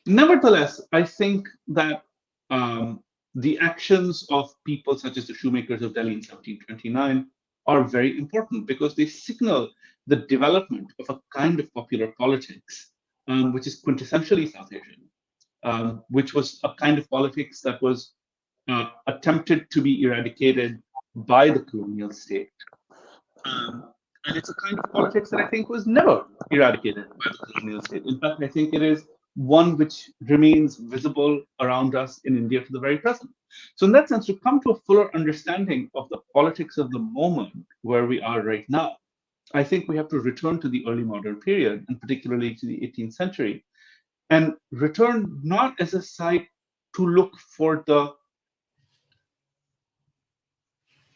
Nevertheless, I think that the actions of people such as the shoemakers of Delhi in 1729 are very important because they signal the development of a kind of popular politics, which is quintessentially South Asian, which was a kind of politics that was attempted to be eradicated by the colonial state. And it's a kind of politics that I think was never eradicated by the colonial state. In fact, I think it is one which remains visible around us in India to the very present. So in that sense, to come to a fuller understanding of the politics of the moment where we are right now, I think we have to return to the early modern period, and particularly to the 18th century, and return not as a site to look for the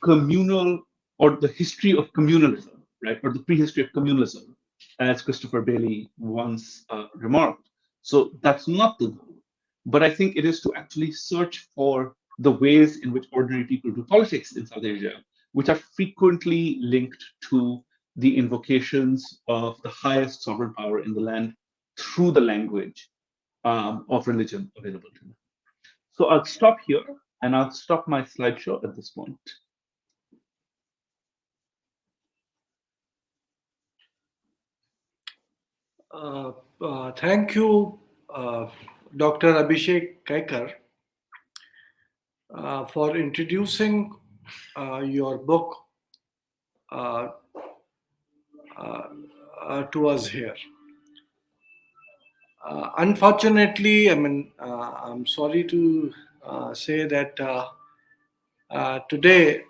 communal or the history of communalism, right? Or the prehistory of communalism, as Christopher Bailey once remarked. So that's not the goal. But I think it is to actually search for the ways in which ordinary people do politics in South Asia, which are frequently linked to the invocations of the highest sovereign power in the land through the language of religion available to them. So I'll stop here and I'll stop my slideshow at this point. Thank you, uh, Dr. Abhishek Kaicker, for introducing your book uh, uh, to us here. Unfortunately, I'm sorry to say that today,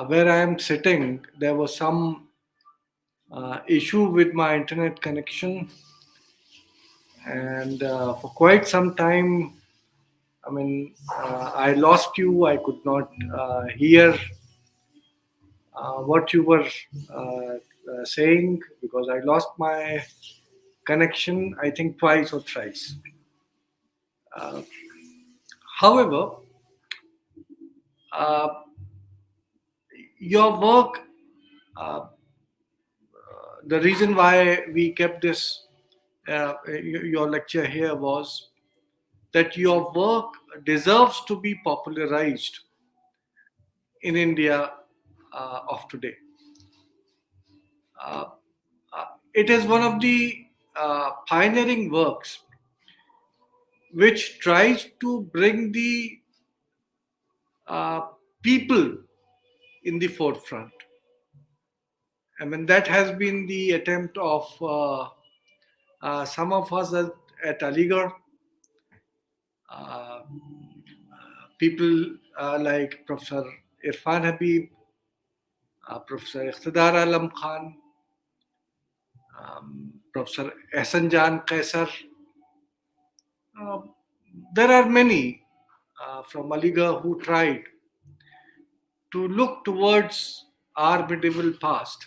where I am sitting, there was some issue with my internet connection, and for quite some time, I lost you. I could not hear what you were saying because I lost my connection, I think, twice or thrice. Uh, However, uh, your work, uh, the reason why we kept this, your lecture here was that your work deserves to be popularized in India of today. Uh, it is one of the pioneering works which tries to bring the uh, people in the forefront. That has been the attempt of some of us at Aligarh, uh, people like Professor Irfan Habib, Professor Iqtidar Alam Khan, Professor Ehsanjan Kaisar. Uh, there are many from Aligarh who tried to look towards our medieval past,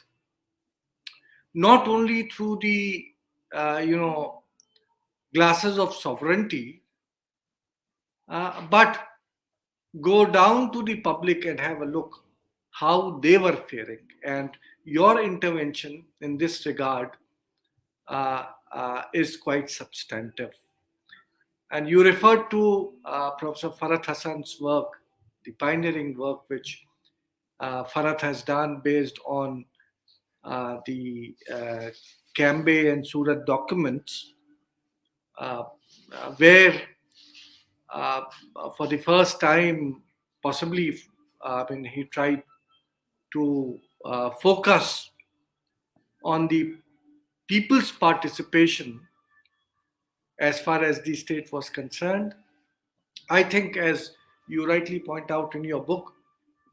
not only through the glasses of sovereignty, but go down to the public and have a look how they were faring. And your intervention in this regard is quite substantive. And you referred to Professor Farhat Hassan's work, the pioneering work which Farhat has done based on the Cambay and Surat documents, where uh, for the first time, possibly, he tried to focus on the people's participation as far as the state was concerned. I think, as you rightly point out in your book,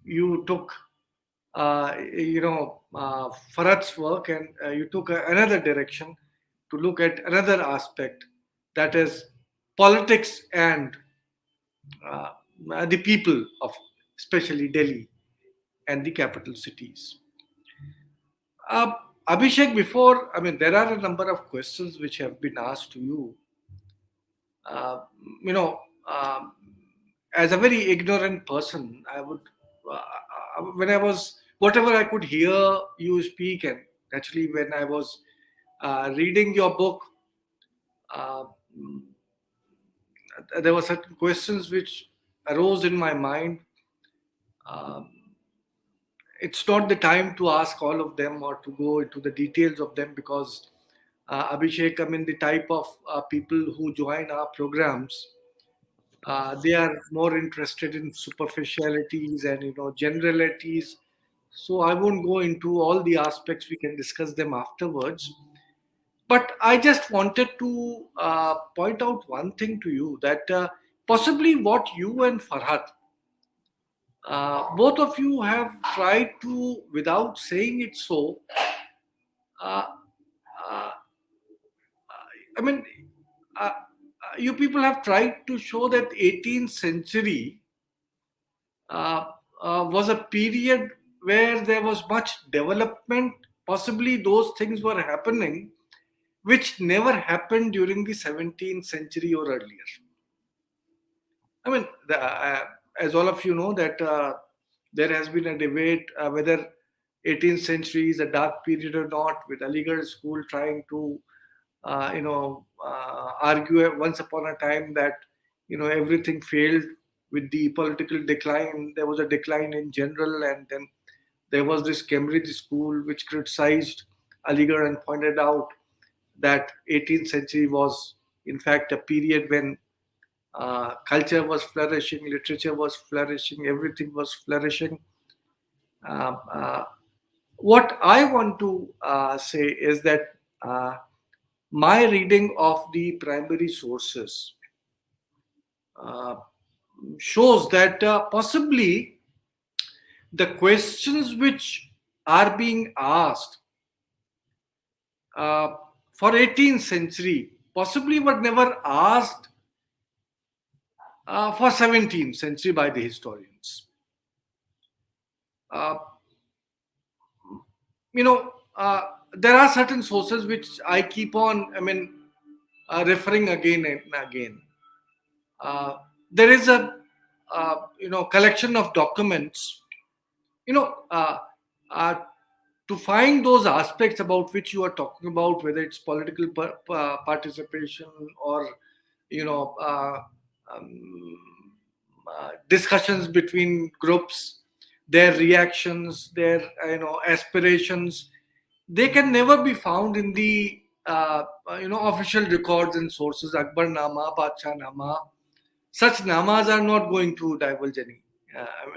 you took, Farhat's work, and you took another direction to look at another aspect, that is politics and uh, the people of, especially Delhi and the capital cities. Uh, Abhishek, before, there are a number of questions which have been asked to you. Uh, you know, um as a very ignorant person, I would, when I was, whatever I could hear you speak, and actually when I was reading your book, uh, there were certain questions which arose in my mind. Um, it's not the time to ask all of them or to go into the details of them, because Abhishek, the type of people who join our programs, they are more interested in superficialities and generalities. So I won't go into all the aspects. We can discuss them afterwards. But I just wanted to point out one thing to you, that possibly what you and Farhat, both of you have tried to, without saying it so, uh, uh, I mean, you people have tried to show that 18th century uh, was a period where there was much development, possibly those things were happening which never happened during the 17th century or earlier. I mean, as all of you know, that there has been a debate whether 18th century is a dark period or not, with Aligarh school trying to, argue once upon a time that, everything failed with the political decline. There was a decline in general, and then there was this Cambridge school which criticized Aligarh and pointed out that 18th century was in fact a period when culture was flourishing, literature was flourishing, everything was flourishing. Uh, uh, what I want to say is that my reading of the primary sources uh, shows that possibly the questions which are being asked uh, for 18th century possibly were never asked for 17th century by the historians. Uh, there are certain sources which I keep on, referring again and again. Uh, there is a, collection of documents, you know, uh, uh, to find those aspects about which you are talking about, whether it's political participation or, you know, um, discussions between groups, their reactions, their, aspirations, they can never be found in the official records and sources. Akbar Nama, Badshah Nama, such namas are not going to divulge any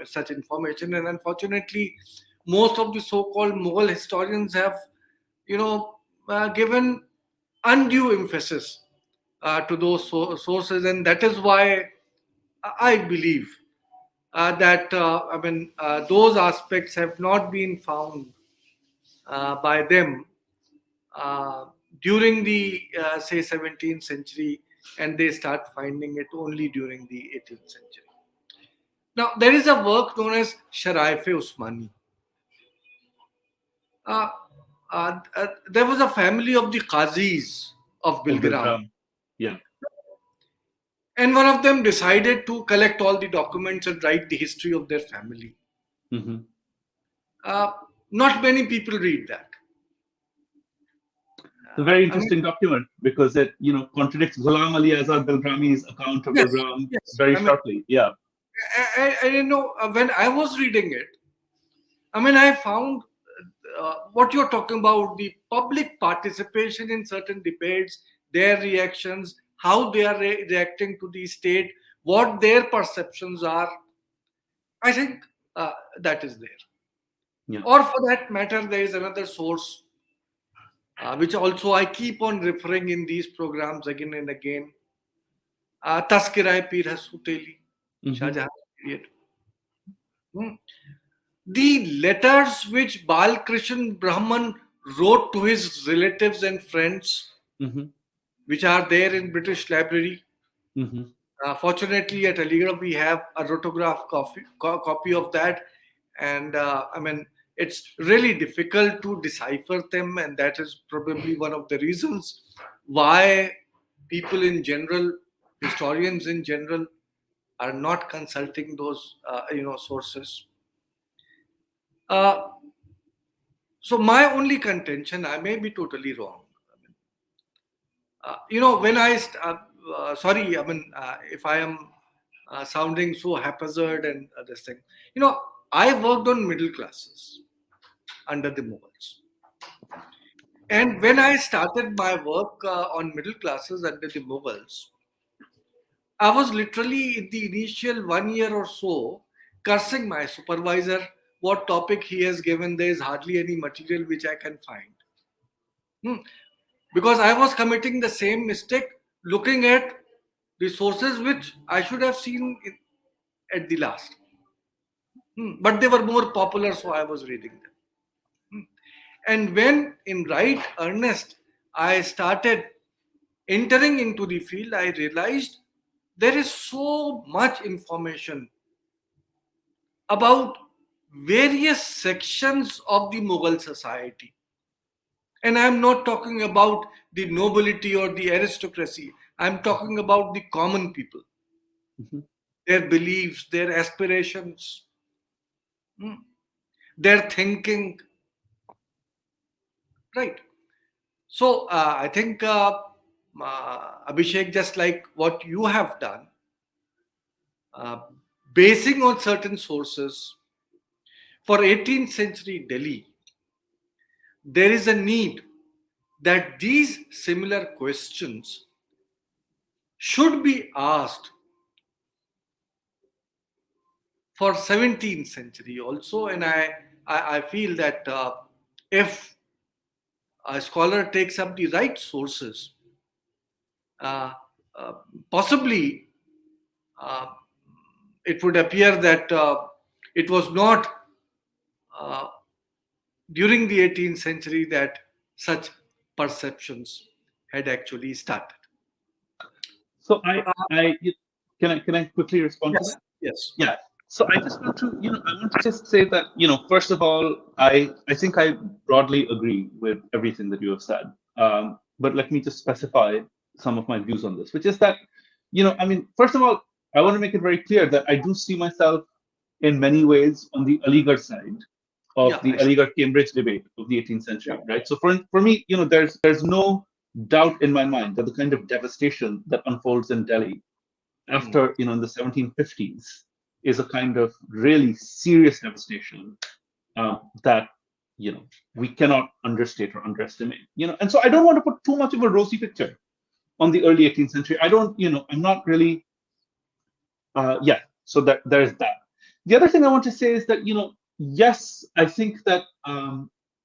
such information, and unfortunately, most of the so-called Mughal historians have, given undue emphasis to those sources, and that is why I believe that those aspects have not been found by them uh, during the say 17th century, and they start finding it only during the 18th century. Now there is a work known as Sharaif Usmani. Uh, there was a family of the Qazis of Of Bilgram, Belgram. Yeah. and one of them decided to collect all the documents and write the history of their family. Hmm. Uh, Not many people read that. It's a very I mean, interesting document because it, contradicts Ghulam Ali Azad Belgrami's account of yes, Belgram yes. very shortly. Yeah. I didn't know when I was reading it. I found what you're talking about, the public participation in certain debates, their reactions, how they are reacting to the state, what their perceptions are. I think that is there. Yeah. Or for that matter, there is another source which also I keep on referring in these programs again and again. Taskirai Pir Hasuteli, Hmm. Shah period. Hmm. The letters which Balkrishan Brahman wrote to his relatives and friends, Hmm. which are there in British Library. Hmm. Fortunately, at Aligarh, we have a rotograph copy of that, and it's really difficult to decipher them, and that is probably one of the reasons why people in general, historians in general, are not consulting those sources. Uh, so my only contention, I may be totally wrong. When sorry, if I am sounding so haphazard and this thing, you know, I worked on middle classes under the Mughals. And when I started my work on middle classes under the Mughals, I was literally in the initial 1 year or so cursing my supervisor. What topic he has given, there is hardly any material which I can find. Hmm. Because I was committing the same mistake looking at resources which I should have seen at the last. But they were more popular, so I was reading them. And when in right earnest I started entering into the field, I realized there is so much information about various sections of the Mughal society. And I'm not talking about the nobility or the aristocracy. I'm talking about the common people, Mhm. their beliefs, their aspirations, hmm, their thinking, right? So I think Abhishek, just like what you have done, uh, basing on certain sources for 18th century Delhi, there is a need that these similar questions should be asked for 17th century also. And I feel that if a scholar takes up the right sources, uh, uh, possibly uh, it would appear that it was not uh, during the 18th century that such perceptions had actually started. So Uh, can I quickly respond to yes, that? yes. Yeah. So I just want to, I want to just say that, first of all, I think I broadly agree with everything that you have said. But let me just specify some of my views on this, which is that, I mean, first of all, I want to make it very clear that I do see myself in many ways on the Aligarh side of Yeah, the Aligarh Cambridge debate of the 18th yeah. century, right? So for me, there's no doubt in my mind that the kind of devastation that unfolds in Delhi Hmm. after in the 1750s is a kind of really serious devastation that we cannot understate or underestimate. And so I don't want to put too much of a rosy picture on the early 18th century. I don't, I'm not really yeah, so that there's that. The other thing I want to say is that yes, I think that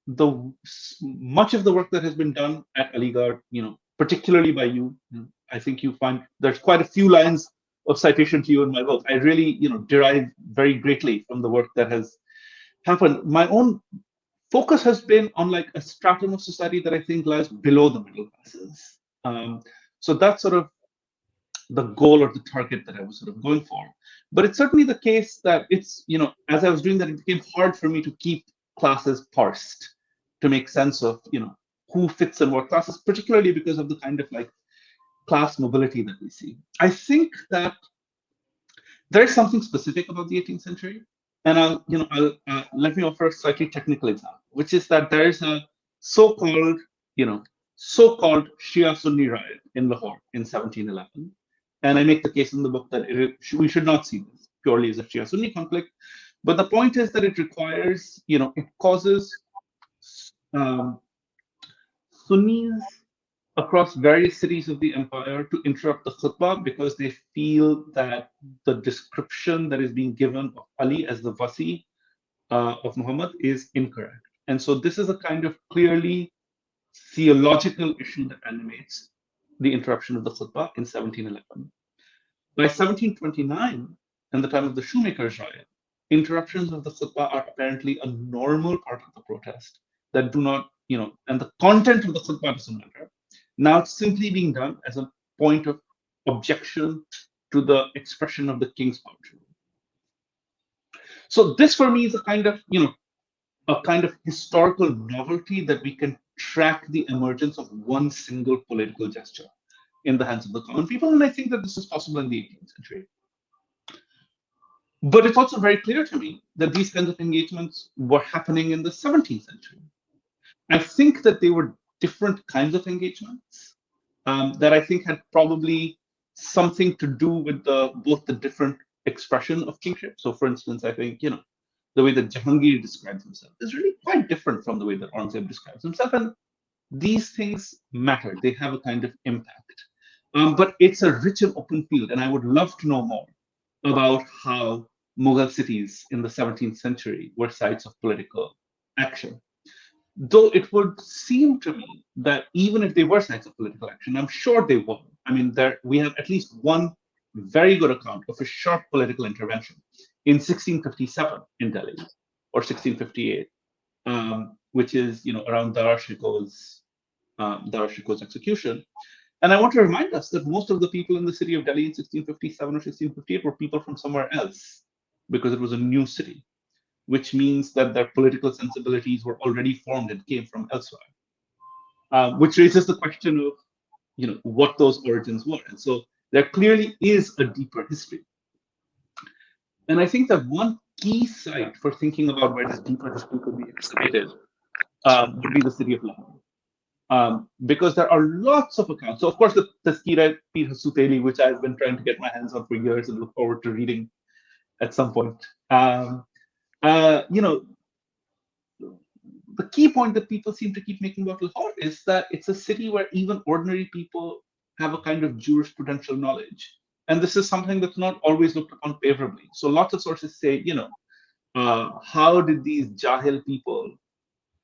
the much of the work that has been done at Aligarh, particularly by you, I think you find there's quite a few lines of citation to you in my book. I really derive very greatly from the work that has happened. My own focus has been on like a stratum of society that I think lies below the middle classes. So that's sort of the goal or the target that I was sort of going for. But it's certainly the case that it's, as I was doing that, it became hard for me to keep classes parsed to make sense of, who fits in what classes, particularly because of the kind of like class mobility that we see. I think that there's something specific about the 18th century. And let me offer a slightly technical example, which is that there is a so-called, you know, so-called Shia Sunni riot in Lahore in 1711. And I make the case in the book that we should not see this purely as a Shia Sunni conflict. But the point is that it requires, it causes um, Sunnis across various cities of the empire to interrupt the khutbah because they feel that the description that is being given of Ali as the Wasi of Muhammad is incorrect. And so this is a kind of clearly theological issue that animates the interruption of the khutbah in 1711. By 1729, in the time of the shoemaker's riot, interruptions of the khutbah are apparently a normal part of the protest that do not, and the content of the khutbah doesn't matter. Now it's simply being done as a point of objection to the expression of the king's poetry. So this for me is a kind of historical novelty that we can track the emergence of one single political gesture in the hands of the common people. And I think that this is possible in the 18th century. But it's also very clear to me that these kinds of engagements were happening in the 17th century. I think that they were different kinds of engagements that I think had probably something to do with both the different expression of kingship. So, for instance, I think the way that Jahangir describes himself is really quite different from the way that Aurangzeb describes himself, and these things matter. They have a kind of impact. But it's a rich and open field, and I would love to know more about how Mughal cities in the 17th century were sites of political action. Though it would seem to me that even if they were sites of political action, I'm sure they were. I mean, we have at least one very good account of a sharp political intervention in 1657 in Delhi, or 1658, which is around Dara Shikoh's execution. And I want to remind us that most of the people in the city of Delhi in 1657 or 1658 were people from somewhere else because it was a new city. which means that their political sensibilities were already formed and came from elsewhere, which raises the question of what those origins were. And so there clearly is a deeper history. And I think that one key site for thinking about where this deeper history could be excavated would be the city of Lahore. Because there are lots of accounts. So, of course, the Tazkira Pir Hasuteli, which I've been trying to get my hands on for years and look forward to reading at some point. You know, the key point that people seem to keep making about Lahore is that it's a city where even ordinary people have a kind of jurisprudential knowledge. And this is something that's not always looked upon favorably. So lots of sources say, how did these Jahil people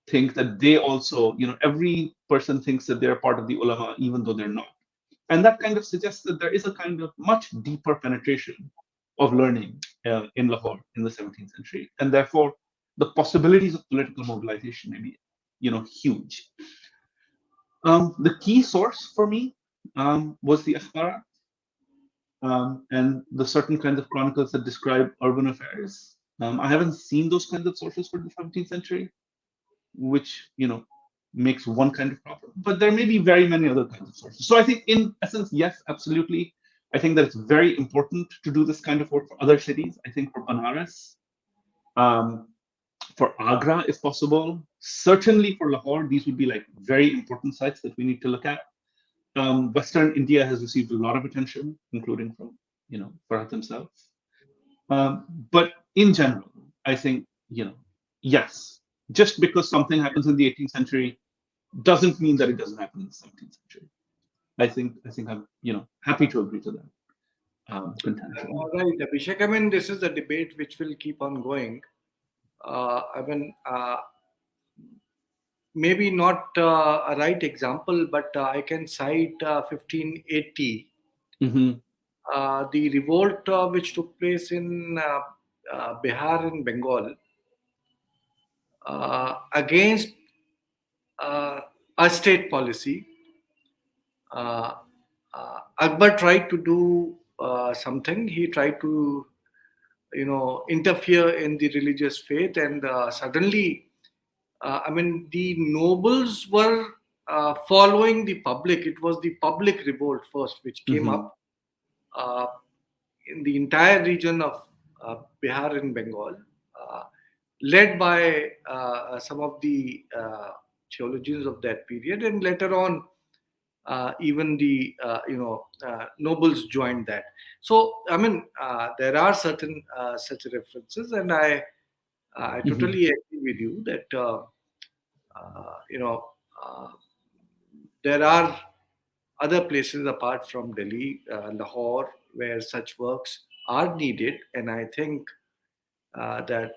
think that they also, every person thinks that they're part of the ulama, even though they're not. And that kind of suggests that there is a kind of much deeper penetration of learning in Lahore in the 17th century. And therefore, the possibilities of political mobilization may be, huge. The key source for me was the Akhbarat and the certain kinds of chronicles that describe urban affairs. I haven't seen those kinds of sources for the 17th century, which makes one kind of problem, but there may be very many other kinds of sources. So I think in essence, yes, absolutely. I think that it's very important to do this kind of work for other cities. I think for Banaras, for Agra, if possible, certainly for Lahore, these would be like very important sites that we need to look at. Western India has received a lot of attention, including from Farhat himself. But in general, I think yes, just because something happens in the 18th century doesn't mean that it doesn't happen in the 17th century. I think I'm happy to agree to that contention. Right, Abhishek. I mean, this is a debate which will keep on going. I mean, maybe not a right example, but I can cite 1580, Mm-hmm. the revolt which took place in Bihar and Bengal against a state policy. Uh, Akbar tried to do something. He tried to, interfere in the religious faith, and suddenly, I mean, the nobles were following the public. It was the public revolt first, which came Mm-hmm. up uh, in the entire region of Bihar and Bengal, uh, led by some of the theologians of that period, and later on, even the nobles joined that. So I mean, there are certain such references, and I Mm-hmm. totally agree with you that uh, you know uh, there are other places apart from Delhi, Lahore, where such works are needed, and I think that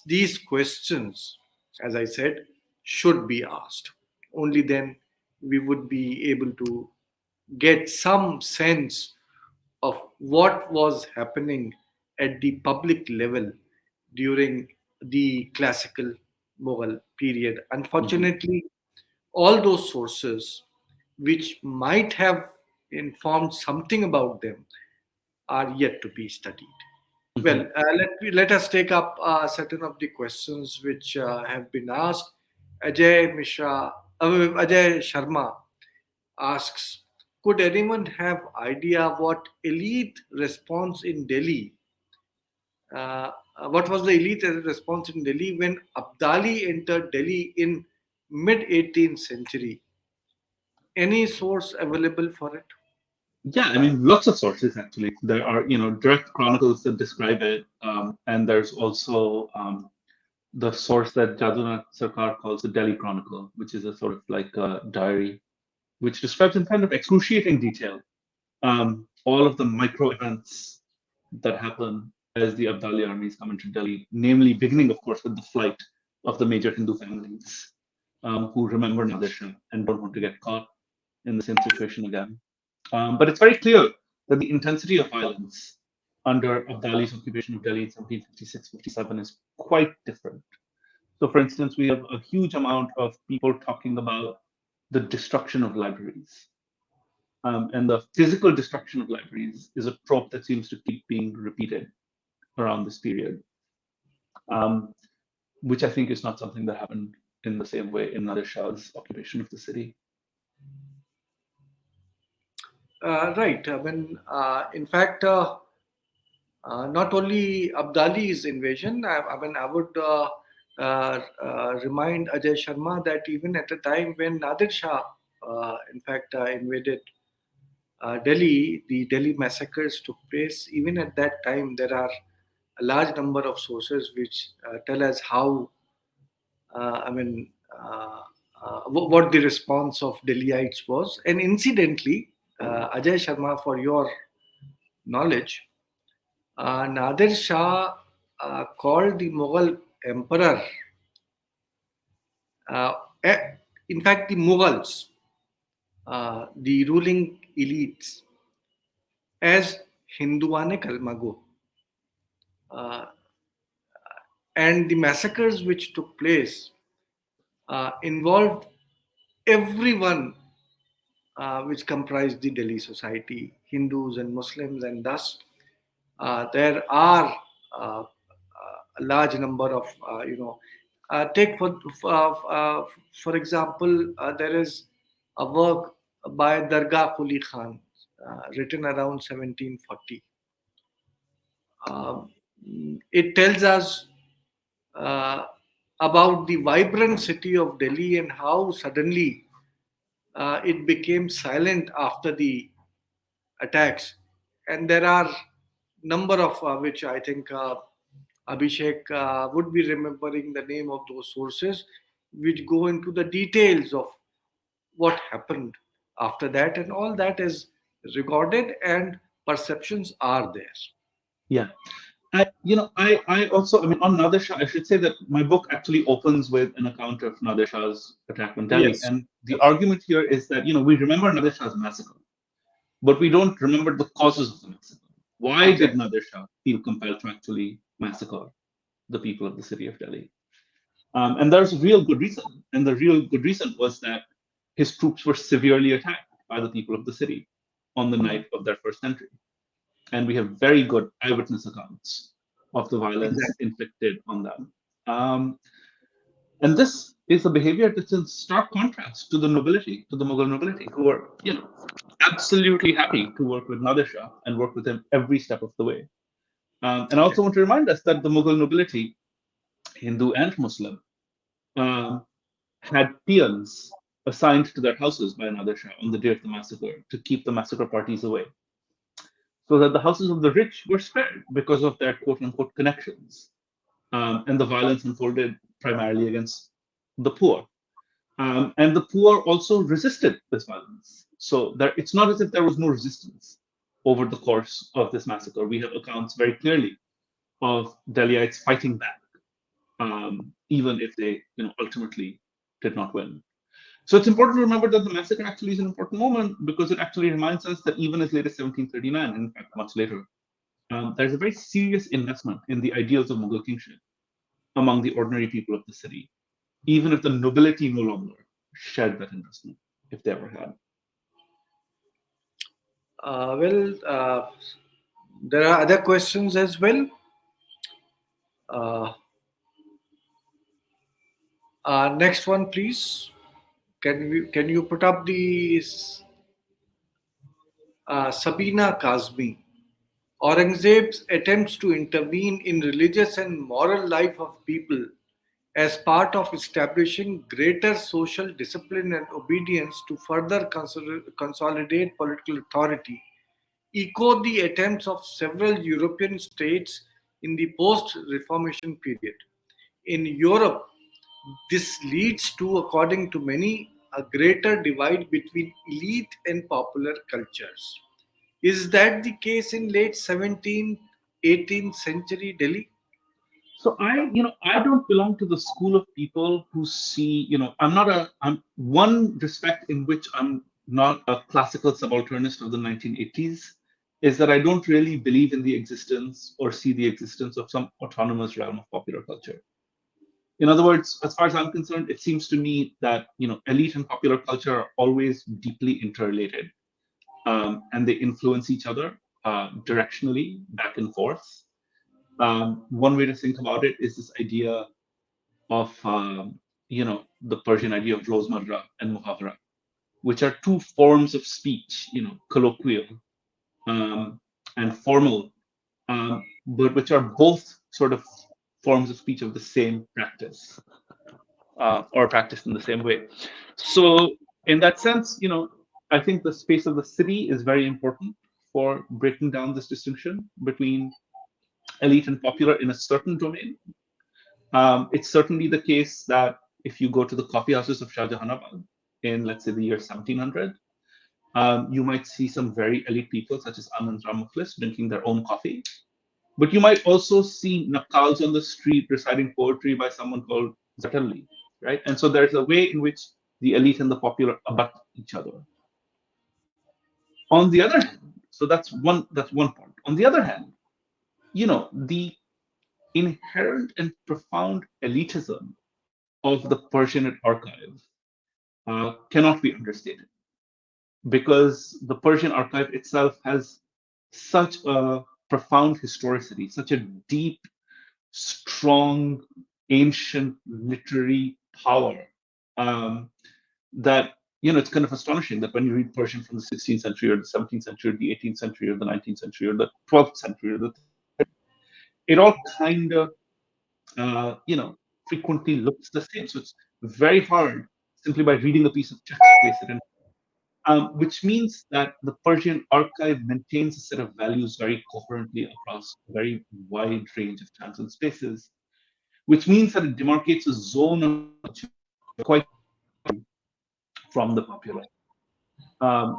these questions, as I said, should be asked. Only then we would be able to get some sense of what was happening at the public level during the classical Mughal period. Mm-hmm. Unfortunately, all those sources which might have informed something about them are yet to be studied. Mm-hmm. Well, let us take up certain of the questions which have been asked. Ajay Sharma asks, could anyone have idea what elite response in Delhi? What was the elite response in Delhi when Abdali entered Delhi in mid 18th century? Any source available for it? Yeah, I mean, lots of sources actually. There are, direct chronicles that describe it, and there's also the source that Jadunath Sarkar calls the Delhi Chronicle, which is a sort of like a diary, which describes in kind of excruciating detail all of the micro events that happen as the Abdali armies come into Delhi, namely beginning, of course, with the flight of the major Hindu families who remember Nadir Shah and don't want to get caught in the same situation again. But it's very clear that the intensity of violence under Abdali's occupation of Delhi in 1756-57 is quite different. So, for instance, we have a huge amount of people talking about the destruction of libraries. And the physical destruction of libraries is a trope that seems to keep being repeated around this period. which I think is not something that happened in the same way in Nadir Shah's occupation of the city. Right. I mean, in fact, not only Abdali's invasion, I mean, I would remind Ajay Sharma that even at the time when Nadir Shah, in fact, invaded Delhi, the Delhi massacres took place. Even at that time, there are a large number of sources which tell us how, I mean, what the response of Delhiites was. And incidentally, Ajay Sharma, for your knowledge, Nadir Shah called the Mughal emperor, uh, eh, in fact, the Mughals, the ruling elites, as Hinduane Kalmago. Uh, and the massacres which took place involved everyone which comprised the Delhi society, Hindus and Muslims, and thus there are a large number of take for example there is a work by Dargah Quli Khan written around 1740. Um, it tells us uh, about the vibrant city of Delhi and how suddenly it became silent after the attacks. And there are number of which I think Abhishek would be remembering the name of those sources, which go into the details of what happened after that, and all that is recorded and perceptions are there. Yeah. I also, I mean, on Nadir Shah, I should say that my book actually opens with an account of Nadir Shah's attack on Delhi. Yes. And the Yep. argument here is that, we remember Nadir Shah's massacre, but we don't remember the causes of the massacre. Why did Exactly. Nadir Shah feel compelled to actually massacre the people of the city of Delhi? And there's a real good reason. And the real good reason was that his troops were severely attacked by the people of the city on the night of their first entry. And we have very good eyewitness accounts of the violence Exactly. inflicted on them. Um, and this is a behavior that's in stark contrast to the nobility, to the Mughal nobility, who were, absolutely happy to work with Nadir Shah and work with him every step of the way. And I also want to remind us that the Mughal nobility, Hindu and Muslim, um, had peons assigned to their houses by Nadir Shah on the day of the massacre to keep the massacre parties away, so that the houses of the rich were spared because of their quote unquote connections. And the violence unfolded primarily against the poor. And the poor also resisted this violence. So it's not as if there was no resistance over the course of this massacre. We have accounts very clearly of Delhiites fighting back, even if they ultimately did not win. So it's important to remember that the massacre actually is an important moment because it actually reminds us that even as late as 1739, and in fact much later, there's a very serious investment in the ideals of Mughal kingship among the ordinary people of the city, even if the nobility no longer shared that investment, if they ever had. Well, there are other questions as well. Uh, Next one, please. Can you put up the Sabina Kazmi? Aurangzeb's attempts to intervene in religious and moral life of people as part of establishing greater social discipline and obedience to further consolidate political authority echoed the attempts of several European states in the post Reformation period. In Europe, this leads to, according to many, a greater divide between elite and popular cultures. Is that the case in late 17th, 18th century Delhi? So I don't belong to the school of people who see, I'm one respect in which I'm not a classical subalternist of the 1980s is that I don't really believe in the existence or see the existence of some autonomous realm of popular culture. In other words, as far as I'm concerned, it seems to me that elite and popular culture are always deeply interrelated, and they influence each other directionally back and forth. One way to think about it is this idea of the Persian idea of Rozmarra and Muhavara, which are two forms of speech, colloquial and formal, but which are both sort of forms of speech of the same practice, or practiced in the same way. So, in that sense, I think the space of the city is very important for breaking down this distinction between elite and popular in a certain domain. It's certainly the case that if you go to the coffee houses of Shah Jahanabad in, let's say, the year 1700, you might see some very elite people, such as Anand Ram Mukhlis, drinking their own coffee. But you might also see nakals on the street reciting poetry by someone called Zatarli, right? And so there's a way in which the elite and the popular abut each other. On the other hand, so that's one point. On the other hand, the inherent and profound elitism of the Persianate archive cannot be understated, because the Persian archive itself has such a profound historicity, such a deep, strong, ancient literary power, that it's kind of astonishing that when you read Persian from the 16th century or the 17th century or the 18th century or the 19th century or the 12th century or it all kind of frequently looks the same. So it's very hard simply by reading a piece of text to place it in. Which means that the Persian archive maintains a set of values very coherently across a very wide range of times and spaces, which means that it demarcates a zone of quite from the popular,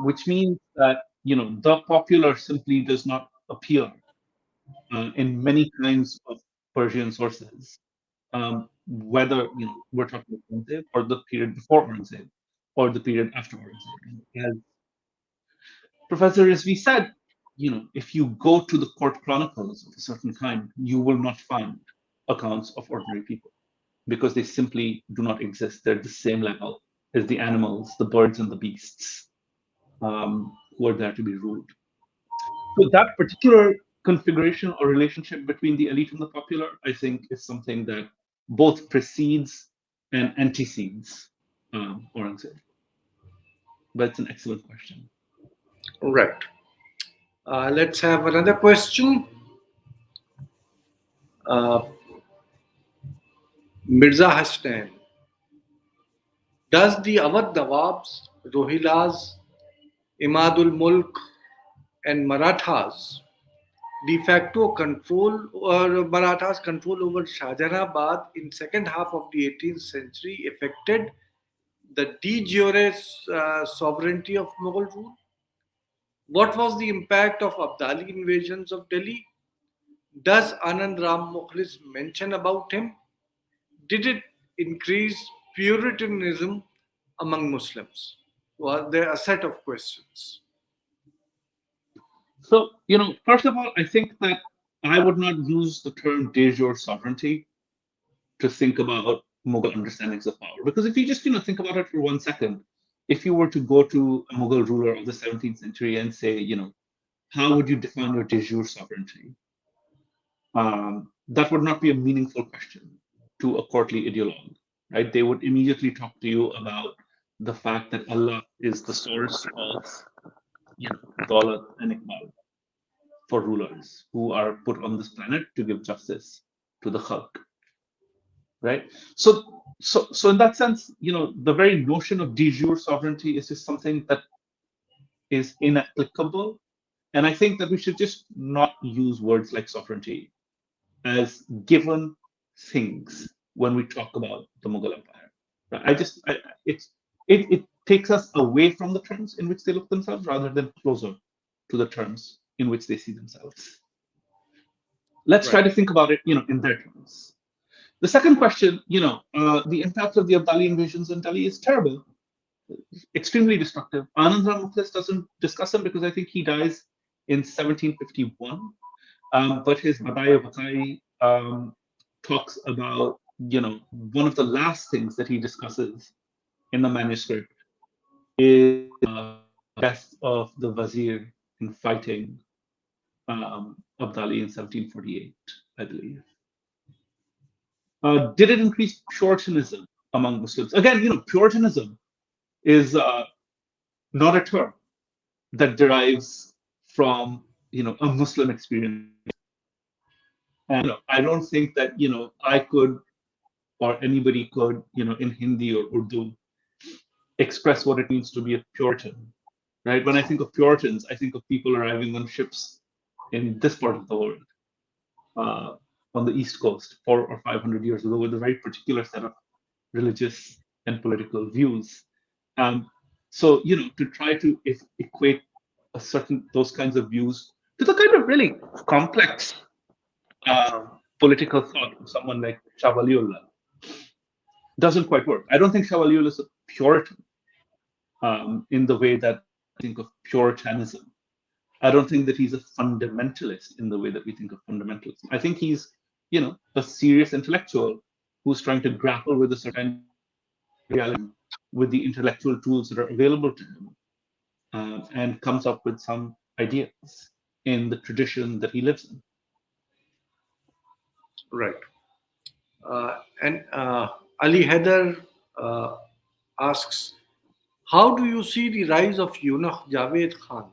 which means that the popular simply does not appear in many kinds of Persian sources, whether we're talking about Aurangzeb or the period before Aurangzeb or the period after Aurangzeb. As Professor Rizvi said, if you go to the court chronicles of a certain kind, you will not find accounts of ordinary people because they simply do not exist. They're at the same level as the animals, the birds, and the beasts who are there to be ruled. So that particular configuration or relationship between the elite and the popular, I think, is something that both precedes and antecedes Aurangzeb. But it's an excellent question. Right. Let's have another question. Uh, Mirza Hasnain. Does the Awadh Nawabs, Rohilas, Imadul Mulk, and Marathas control over Shahjahanabad in second half of the 18th century affected the de jure sovereignty of Mughal rule? What was the impact of Abdali invasions of Delhi? Does Anand Ram Mukhlis mention about him? Did it increase Puritanism among Muslims? Well, there are a set of questions. So, first of all, I think that I would not use the term de jure sovereignty to think about Mughal understandings of power. Because if you just, think about it for 1 second, if you were to go to a Mughal ruler of the 17th century and say, how would you define your de jure sovereignty? That would not be a meaningful question to a courtly ideologue, right? They would immediately talk to you about the fact that Allah is the source of, Daulat and Iqbal for rulers who are put on this planet to give justice to the Khalq, right? So in that sense, the very notion of de jure sovereignty is just something that is inapplicable. And I think that we should just not use words like sovereignty as given things when we talk about the Mughal Empire. Right? It takes us away from the terms in which they look themselves rather than closer to the terms in which they see themselves. Let's try Right. to think about it, in their terms. The second question, the impact of the Abdali invasions in Delhi is terrible, extremely destructive. Anand Ram Mukhlis doesn't discuss them because I think he dies in 1751. But his Badai Bakai talks about, one of the last things that he discusses in the manuscript is death of the Wazir in fighting Abdali in 1748, I believe. Did it increase Puritanism among Muslims? Again, Puritanism is not a term that derives from a Muslim experience. And I don't think that I could or anybody could in Hindi or Urdu express what it means to be a Puritan, right? When I think of Puritans, I think of people arriving on ships in this part of the world, uh, on the East Coast, 400 or 500 years ago, with a very particular set of religious and political views. Um, so, to try to equate those kinds of views to the kind of really complex political thought of someone like Shah Waliullah doesn't quite work. I don't think Shah Waliullah is a Puritan in the way that I think of Puritanism. I don't think that he's a fundamentalist in the way that we think of fundamentalism. I think he's, a serious intellectual who's trying to grapple with a certain reality with the intellectual tools that are available to him, and comes up with some ideas in the tradition that he lives in. Right. And Ali Heather uh, asks, how do you see the rise of Eunuch Javed Khan,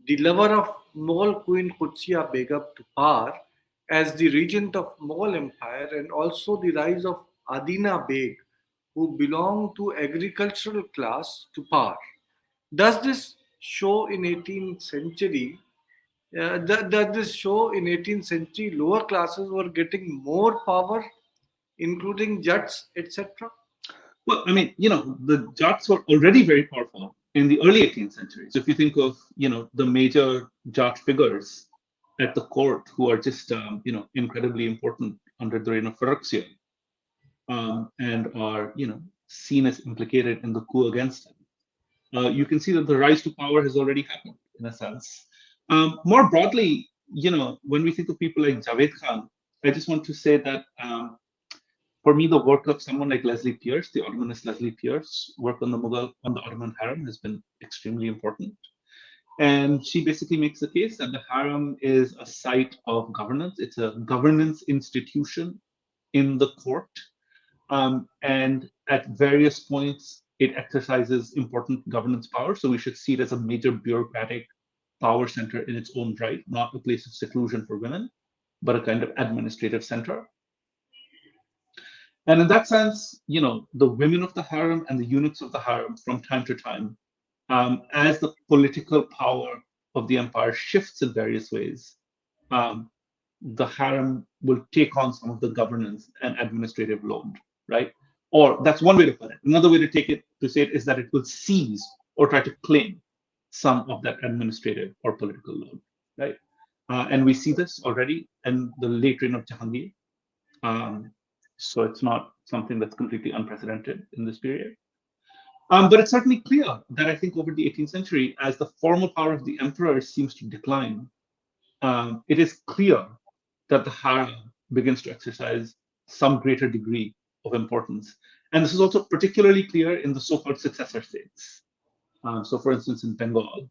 the lover of Mughal Queen Qudsiya Begum, to power as the regent of Mughal Empire, and also the rise of Adina Beg, who belonged to agricultural class, to power? Does this show in 18th century does this show in 18th century lower classes were getting more power, including judges, etc.? Well, I mean, the Jats were already very powerful in the early 18th century. So if you think of, the major Jat figures at the court who are just, incredibly important under the reign of Farrukhsiyar, and are, seen as implicated in the coup against him, you can see that the rise to power has already happened in a sense. More broadly, when we think of people like Javed Khan, I just want to say that for me, the work of someone like Leslie Pierce, the Ottomanist Leslie Pierce, work on the Ottoman harem has been extremely important. And she basically makes the case that the harem is a site of governance. It's a governance institution in the court. And at various points, it exercises important governance power. So we should see it as a major bureaucratic power center in its own right, not a place of seclusion for women, but a kind of administrative center. And in that sense, the women of the harem and the eunuchs of the harem from time to time, as the political power of the empire shifts in various ways, um, the harem will take on some of the governance and administrative load, right? Or that's one way to put it. Another way to say it is that it will seize or try to claim some of that administrative or political load, right? And we see this already in the late reign of Jahangir. Um, so it's not something that's completely unprecedented in this period. But it's certainly clear that I think over the 18th century, as the formal power of the emperor seems to decline, it is clear that the harem begins to exercise some greater degree of importance. And this is also particularly clear in the so-called successor states. So, for instance, in Bengal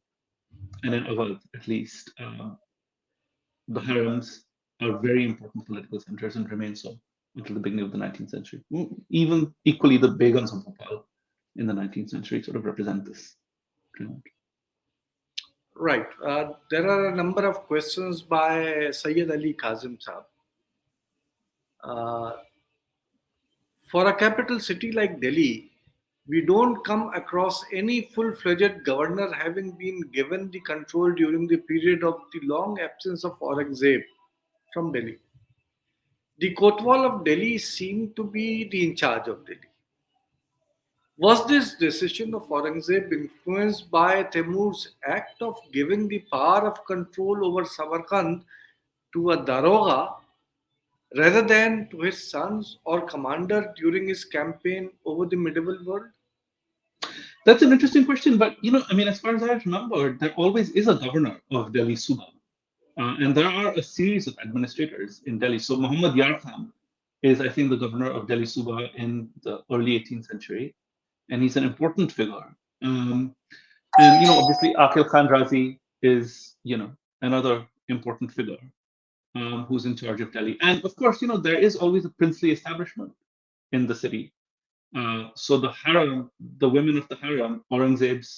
and in Awadh, at least, the harems are very important political centers and remain so until the beginning of the 19th century. Even equally, the Begums of Bhopal in the 19th century sort of represent this. Right. There are a number of questions by Sayyid Ali Kazim Saab. Uh, for a capital city like Delhi, we don't come across any full-fledged governor having been given the control during the period of the long absence of Aurangzeb from Delhi. The Kotwal of Delhi seemed to be the in charge of Delhi. Was this decision of Aurangzeb influenced by Timur's act of giving the power of control over Samarkand to a daroga rather than to his sons or commander during his campaign over the medieval world? That's an interesting question, but I mean, as far as I remember, there always is a governor of Delhi Suba, and there are a series of administrators in Delhi. So Muhammad Yar Khan is, I think, the governor of Delhi Suba in the early 18th century, and he's an important figure. And obviously, Akil Khan Razi is, another important figure who's in charge of Delhi. And of course, there is always a princely establishment in the city. So the harem, the women of the harem, Aurangzeb's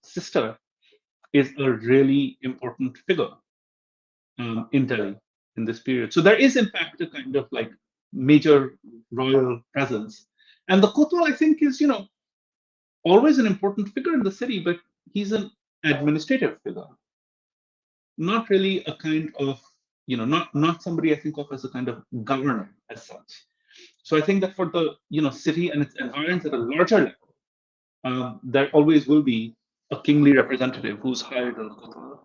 sister, is a really important figure in Delhi in this period. So there is, in fact, a kind of like major royal presence. And the Kotwal, I think, is always an important figure in the city, but he's an administrative figure, not really a kind of not somebody I think of as a kind of governor as such. So I think that for the city and its environs at a larger level, there always will be a kingly representative who's hired on the Kotwal.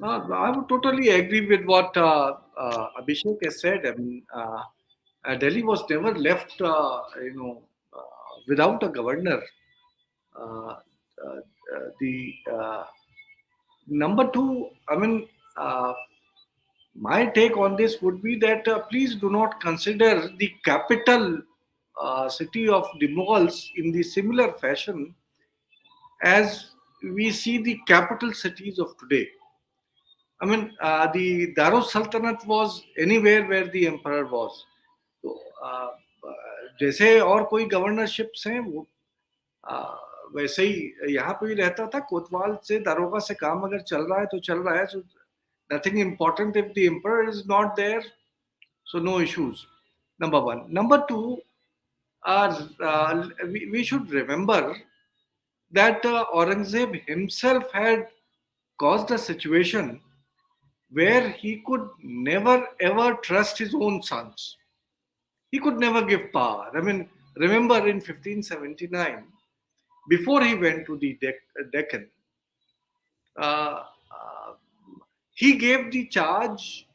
I would totally agree with what Abhishek has said. I mean, Delhi was never left, without a governor. Uh, the Number two, I mean, my take on this would be that please do not consider the capital city of the Mughals in the similar fashion as we see the capital cities of today. I mean, the Darus Sultanate was anywhere where the emperor was. तो जैसे और कोई गवर्नरशिप्स हैं वो वैसे ही यहाँ पे भी रहता था कोतवाल से दारोगा से काम अगर चल रहा है तो चल रहा है. So nothing important if the emperor is not there, so no issues. Number one. Number two, we should remember that Aurangzeb himself had caused a situation where he could never ever trust his own sons. He could never give power. I mean, remember in 1579, before he went to the Deccan, uh, uh, he gave the charge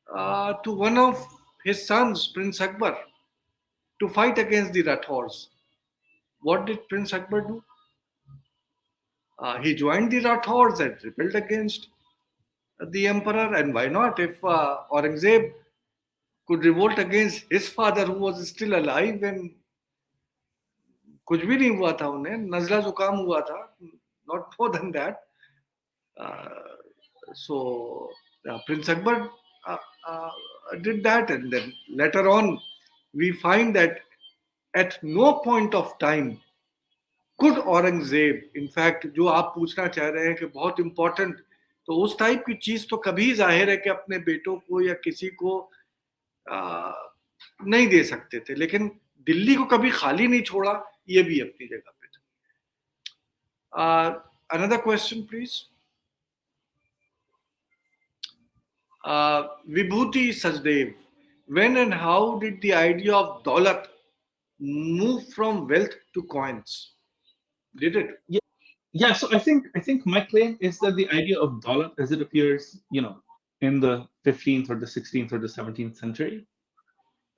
to one of his sons, Prince Akbar, to fight against the Rathors. What did Prince Akbar do? He joined the Rathors and rebelled against the emperor. And why not? If Aurangzeb could revolt against his father, who was still alive, and कुछ भी नहीं हुआ था उन्हें, नजला जुकाम हुआ था, not more than that. So Prince Akbar uh, uh, did that, and then later on we find that at no point of time could Aurangzeb, in fact जो आप पूछना चाह रहे हैं कि बहुत इंपॉर्टेंट, तो उस टाइप की चीज तो कभी जाहिर है कि अपने बेटों को या किसी को नहीं दे सकते थे, लेकिन दिल्ली को कभी खाली नहीं छोड़ा, ये भी अपनी जगह पे था. Another question please. Vibhuti Sajdev, when and how did the idea of daulat move from wealth to coins? Did it? Yeah, so I think my claim is that the idea of daulat as it appears, in the 15th or the 16th or the 17th century,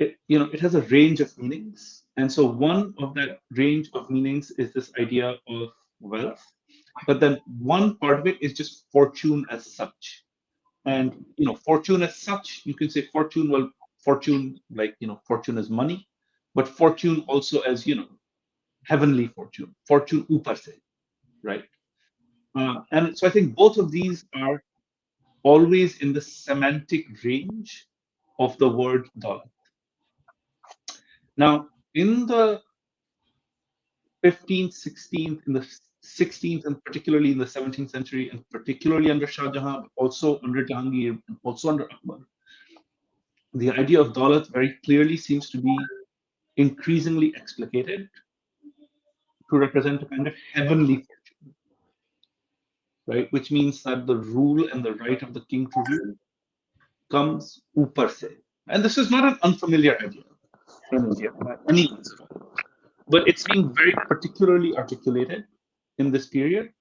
it has a range of meanings. And so one of that range of meanings is this idea of wealth. But then one part of it is just fortune as such. And fortune as such, you can say fortune, well, fortune, like fortune is money, but fortune also as heavenly fortune, fortune upar se, right? And so I think both of these are always in the semantic range of the word dollar. Now, in the 15th, 16th, in the 16th, and particularly in the 17th century, and particularly under Shah Jahan, but also under Jahangir, and also under Akbar, the idea of daulat very clearly seems to be increasingly explicated to represent a kind of heavenly fortune, right? Which means that the rule and the right of the king to rule comes upar se. And this is not an unfamiliar idea in India by any means at all. But it's being very particularly articulated in this period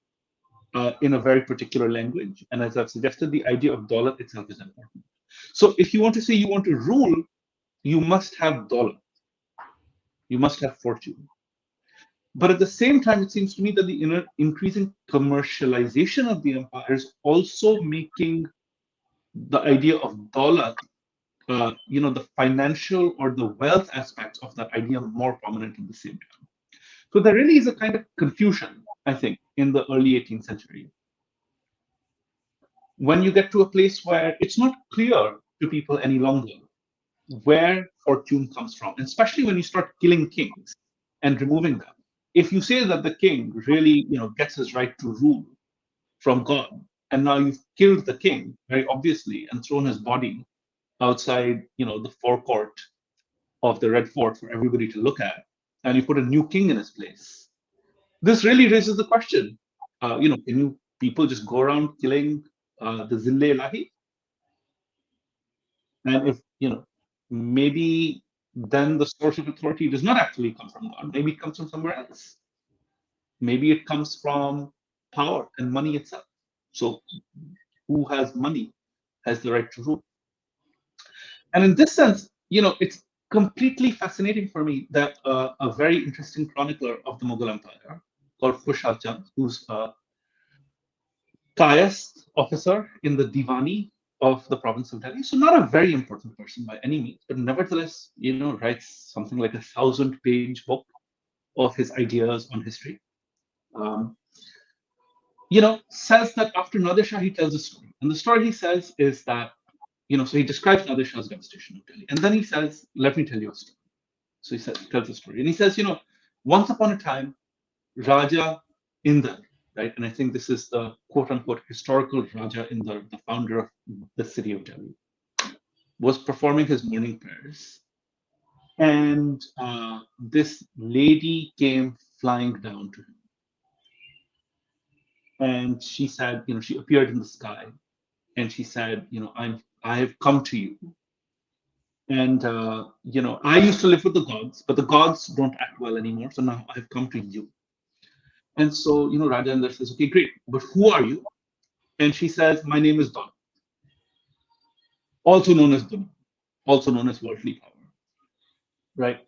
in a very particular language. And as I've suggested, the idea of daulat itself is important. So if you want to say you want to rule, you must have daulat. You must have fortune. But at the same time, it seems to me that the increasing commercialization of the empire is also making the idea of daulat, the financial or the wealth aspects of that idea more prominent at the same time. So there really is a kind of confusion, I think, in the early 18th century. when you get to a place where it's not clear to people any longer where fortune comes from, and especially when you start killing kings and removing them. If you say that the king really, gets his right to rule from God, and now you've killed the king very obviously and thrown his body outside, the forecourt of the Red Fort for everybody to look at, and you put a new king in his place. This really raises the question: can you people just go around killing the Zille Lahi? And if maybe then the source of authority does not actually come from God. Maybe it comes from somewhere else. Maybe it comes from power and money itself. So who has money has the right to rule. And in this sense, it's completely fascinating for me that a very interesting chronicler of the Mughal Empire called Khushal Chand, who's a pious officer in the Diwani of the province of Delhi. So not a very important person by any means, but nevertheless, writes something like 1,000-page book of his ideas on history. Um, says that after Nadir Shah, he tells a story. And the story he says is that, so he describes Nadir Shah's devastation of Delhi. And then he says, let me tell you a story. So he tells a story. And he says, once upon a time, Raja Indar, right? And I think this is the quote unquote historical Raja Indar, the founder of the city of Delhi, was performing his morning prayers. And this lady came flying down to him. And she said, she appeared in the sky and she said, I have come to you. And, I used to live with the gods, but the gods don't act well anymore. So now I've come to you. And so, Raja Indar says, okay, great. But who are you? And she says, my name is Don, also known as Dun, also known as worldly power, right?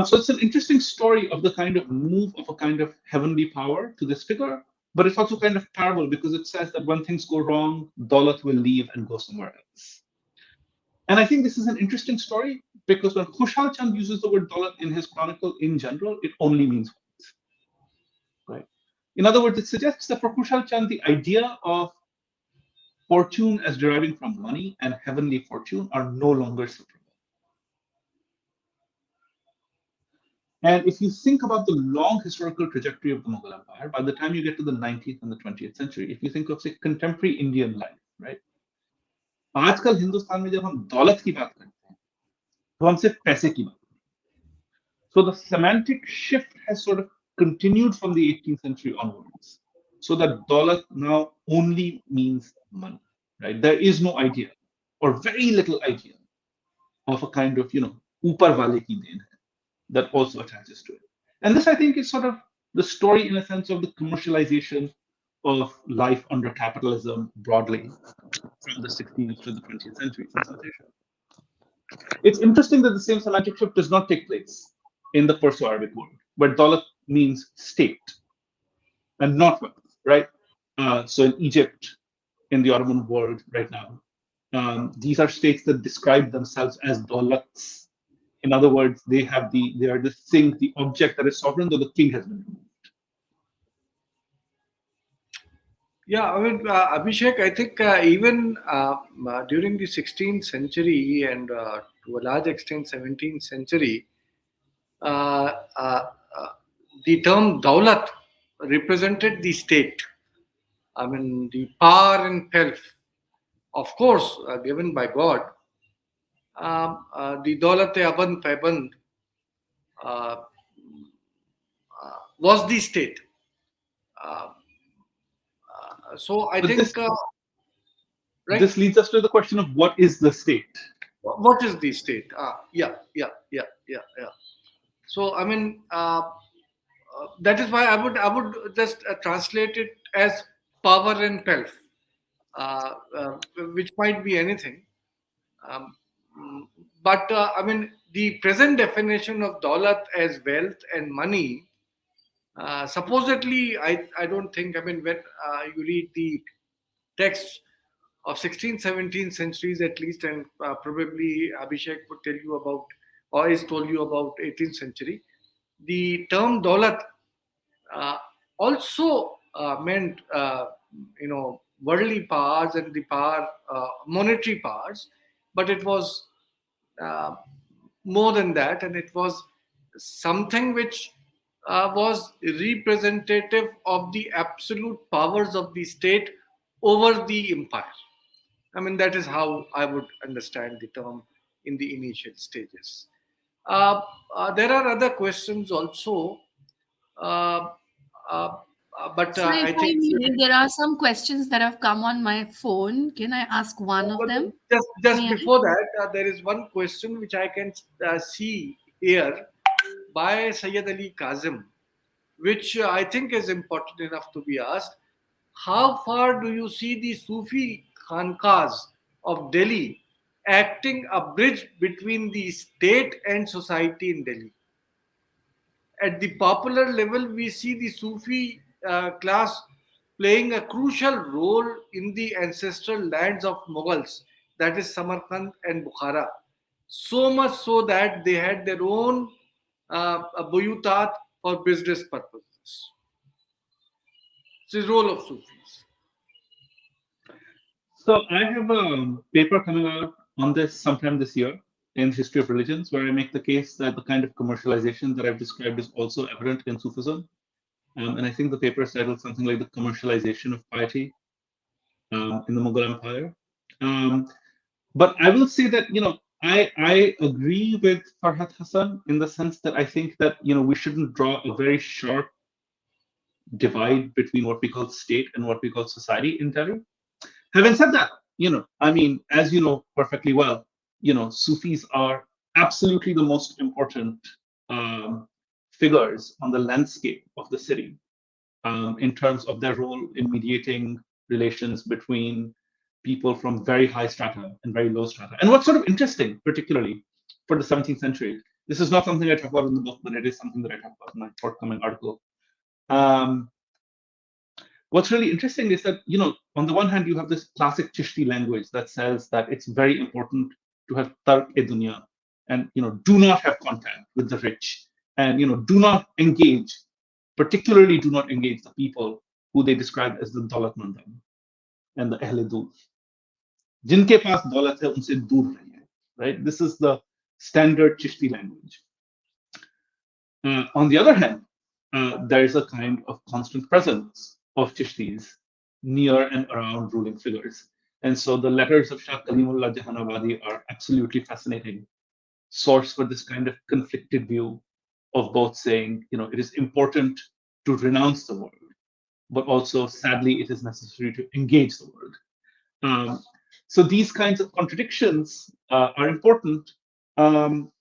So it's an interesting story of the kind of move of a kind of heavenly power to this figure, but it's also kind of parable because it says that when things go wrong, Daulat will leave and go somewhere else. And I think this is an interesting story because when Khushal Chand uses the word Daulat in his chronicle in general, it only means wealth, right? In other words, it suggests that for Khushal Chand, the idea of fortune as deriving from money and heavenly fortune are no longer separable. And if you think about the long historical trajectory of the Mughal Empire, by the time you get to the 19th and the 20th century, if you think of, say, contemporary Indian life, right? आजकल हिंदुस्तान में जब हम दौलत की बात करते हैं, तो हम सिर्फ पैसे की बात करते हैं. So the semantic shift has sort of continued from the 18th century onwards. So that daulat now only means money, right? There is no idea, or very little idea, of a kind of, upar wale ki deen hai, that also attaches to it. And this, I think, is sort of the story, in a sense, of the commercialization of life under capitalism broadly from the 16th to the 20th century in South Asia. It's interesting that the same semantic shift does not take place in the Perso-Arabic world, where daulat means state and not wealth, right? So in Egypt, in the Ottoman world right now, these are states that describe themselves as daulats. In other words, they are the thing, the object that is sovereign, though the king has been removed. Yeah, I mean, Abhishek, I think even during the 16th century and to a large extent 17th century, uh, uh, uh, the term daulat represented the state. I mean, the power and pelf, of course, given by God. The daulat e aband paband uh, was the state. Uh, so I But think, right. this leads us to the question of what is the state? What is the state? Yeah. So I mean, that is why I would just translate it as power and pelf, which might be anything. Um, but I mean, the present definition of daulat as wealth and money, supposedly, I don't think. I mean, when you read the texts of 16th, 17th centuries at least, and probably Abhishek would tell you about, or is told you about 18th century. The term daulat uh, also meant, worldly powers and the power, monetary powers, but it was uh, more than that, and it was something which was representative of the absolute powers of the state over the empire. I mean, that is how I would understand the term in the initial stages. Uh, there are other questions also, uh, uh, but So, if I I think may, there are some questions that have come on my phone. Can I ask one of but them? just May I? before that, there is one question which I can see here by Sayyid Ali Kazim, which I think is important enough to be asked. How far do you see the Sufi khanqahs of Delhi acting a bridge between the state and society in Delhi? At the popular level, we see the Sufi class playing a crucial role in the ancestral lands of Mughals, that is Samarkand and Bukhara. So much so that they had their own buyutat for business purposes. It's the role of Sufis. So I have a paper coming out on this sometime this year in History of Religions, where I make the case that the kind of commercialization that I've described is also evident in Sufism. And I think the paper is titled something like The Commercialization of Piety in the Mughal Empire. Um, but I will say that, I agree with Farhat Hassan in the sense that I think that, we shouldn't draw a very sharp divide between what we call state and what we call society in Delhi. Having said that, I mean, as you know perfectly well, Sufis are absolutely the most important um, figures on the landscape of the city in terms of their role in mediating relations between people from very high strata and very low strata. And what's sort of interesting, particularly for the 17th century, this is not something I talk about in the book, but it is something that I talk about in my forthcoming article. Um, What's really interesting is that, on the one hand, you have this classic Chishti language that says that it's very important to have tark-e-dunya and, do not have contact with the rich and, do not engage, particularly do not engage the people who they describe as the daulatmandan and the ahle-dul. Jinke paas daulat hai, unse dur rahiye, right? This is the standard Chishti language. On the other hand, there is a kind of constant presence of Chishtis near and around ruling figures. And so the letters of Shah Kalimullah Jahanabadi are absolutely fascinating source for this kind of conflicted view of both saying, it is important to renounce the world, but also, sadly, it is necessary to engage the world. So these kinds of contradictions are important. Um,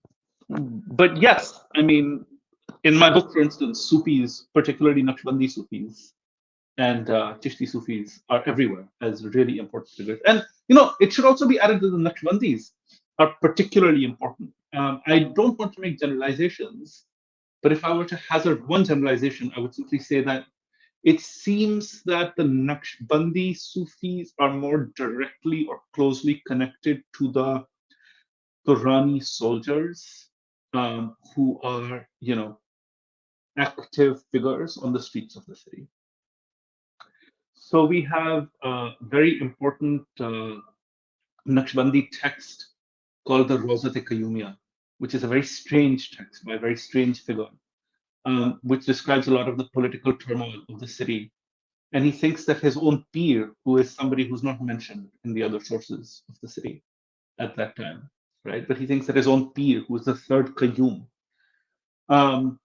but yes, I mean, in my book, for instance, Sufis, particularly Naqshbandi Sufis and Chishti Sufis, are everywhere as really important figures. And it should also be added that the Naqshbandis are particularly important. I don't want to make generalizations, but if I were to hazard one generalization, I would simply say that it seems that the Naqshbandi Sufis are more directly or closely connected to the Durrani soldiers who are, active figures on the streets of the city. So we have a very important Naqshbandi text called the Rozat-e-Qayyumiyya, which is a very strange text by a very strange figure, which describes a lot of the political turmoil of the city. And he thinks that his own peer, who is somebody who's not mentioned in the other sources of the city at that time, right? But he thinks that his own peer, who is the third Qayyum, um,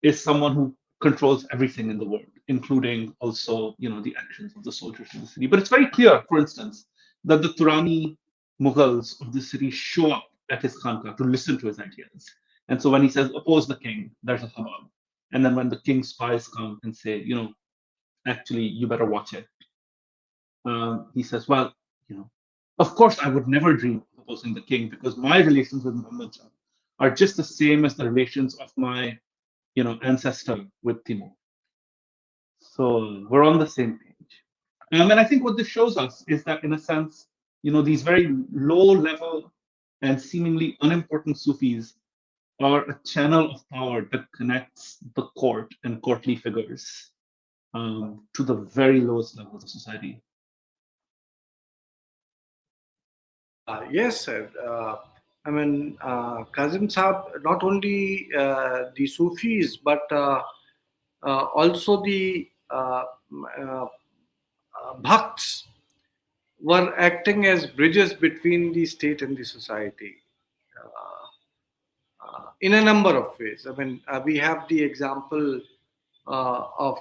is someone who controls everything in the world, including also, the actions of the soldiers in the city. But it's very clear, for instance, that the Turani Mughals of the city show up at his khanqa to listen to his ideas. And so when he says, oppose the king, there's a hubbub. And then when the king's spies come and say, actually, you better watch it, he says, well, of course, I would never dream of opposing the king because my relations with Muhammad Shah are just the same as the relations of my ancestor with Timur. So we're on the same page. And I think what this shows us is that, in a sense, these very low-level and seemingly unimportant Sufis are a channel of power that connects the court and courtly figures to the very lowest levels of society. Yes, sir. I mean, Kazim Saab, not only the Sufis, but also the Bhakts were acting as bridges between the state and the society in a number of ways. I mean, we have the example of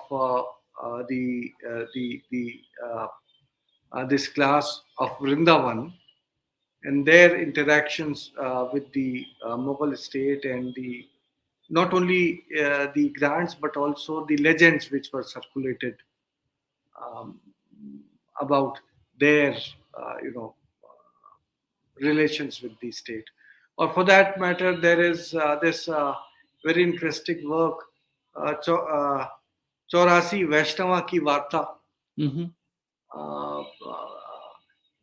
the this class of Vrindavan and their interactions with the Mughal state and the not only the grants but also the legends which were circulated um, about their you know relations with the state. Or for that matter, there is this very interesting work, Chaurasi Vaishnava Ki Varta, Mm-hmm. uh,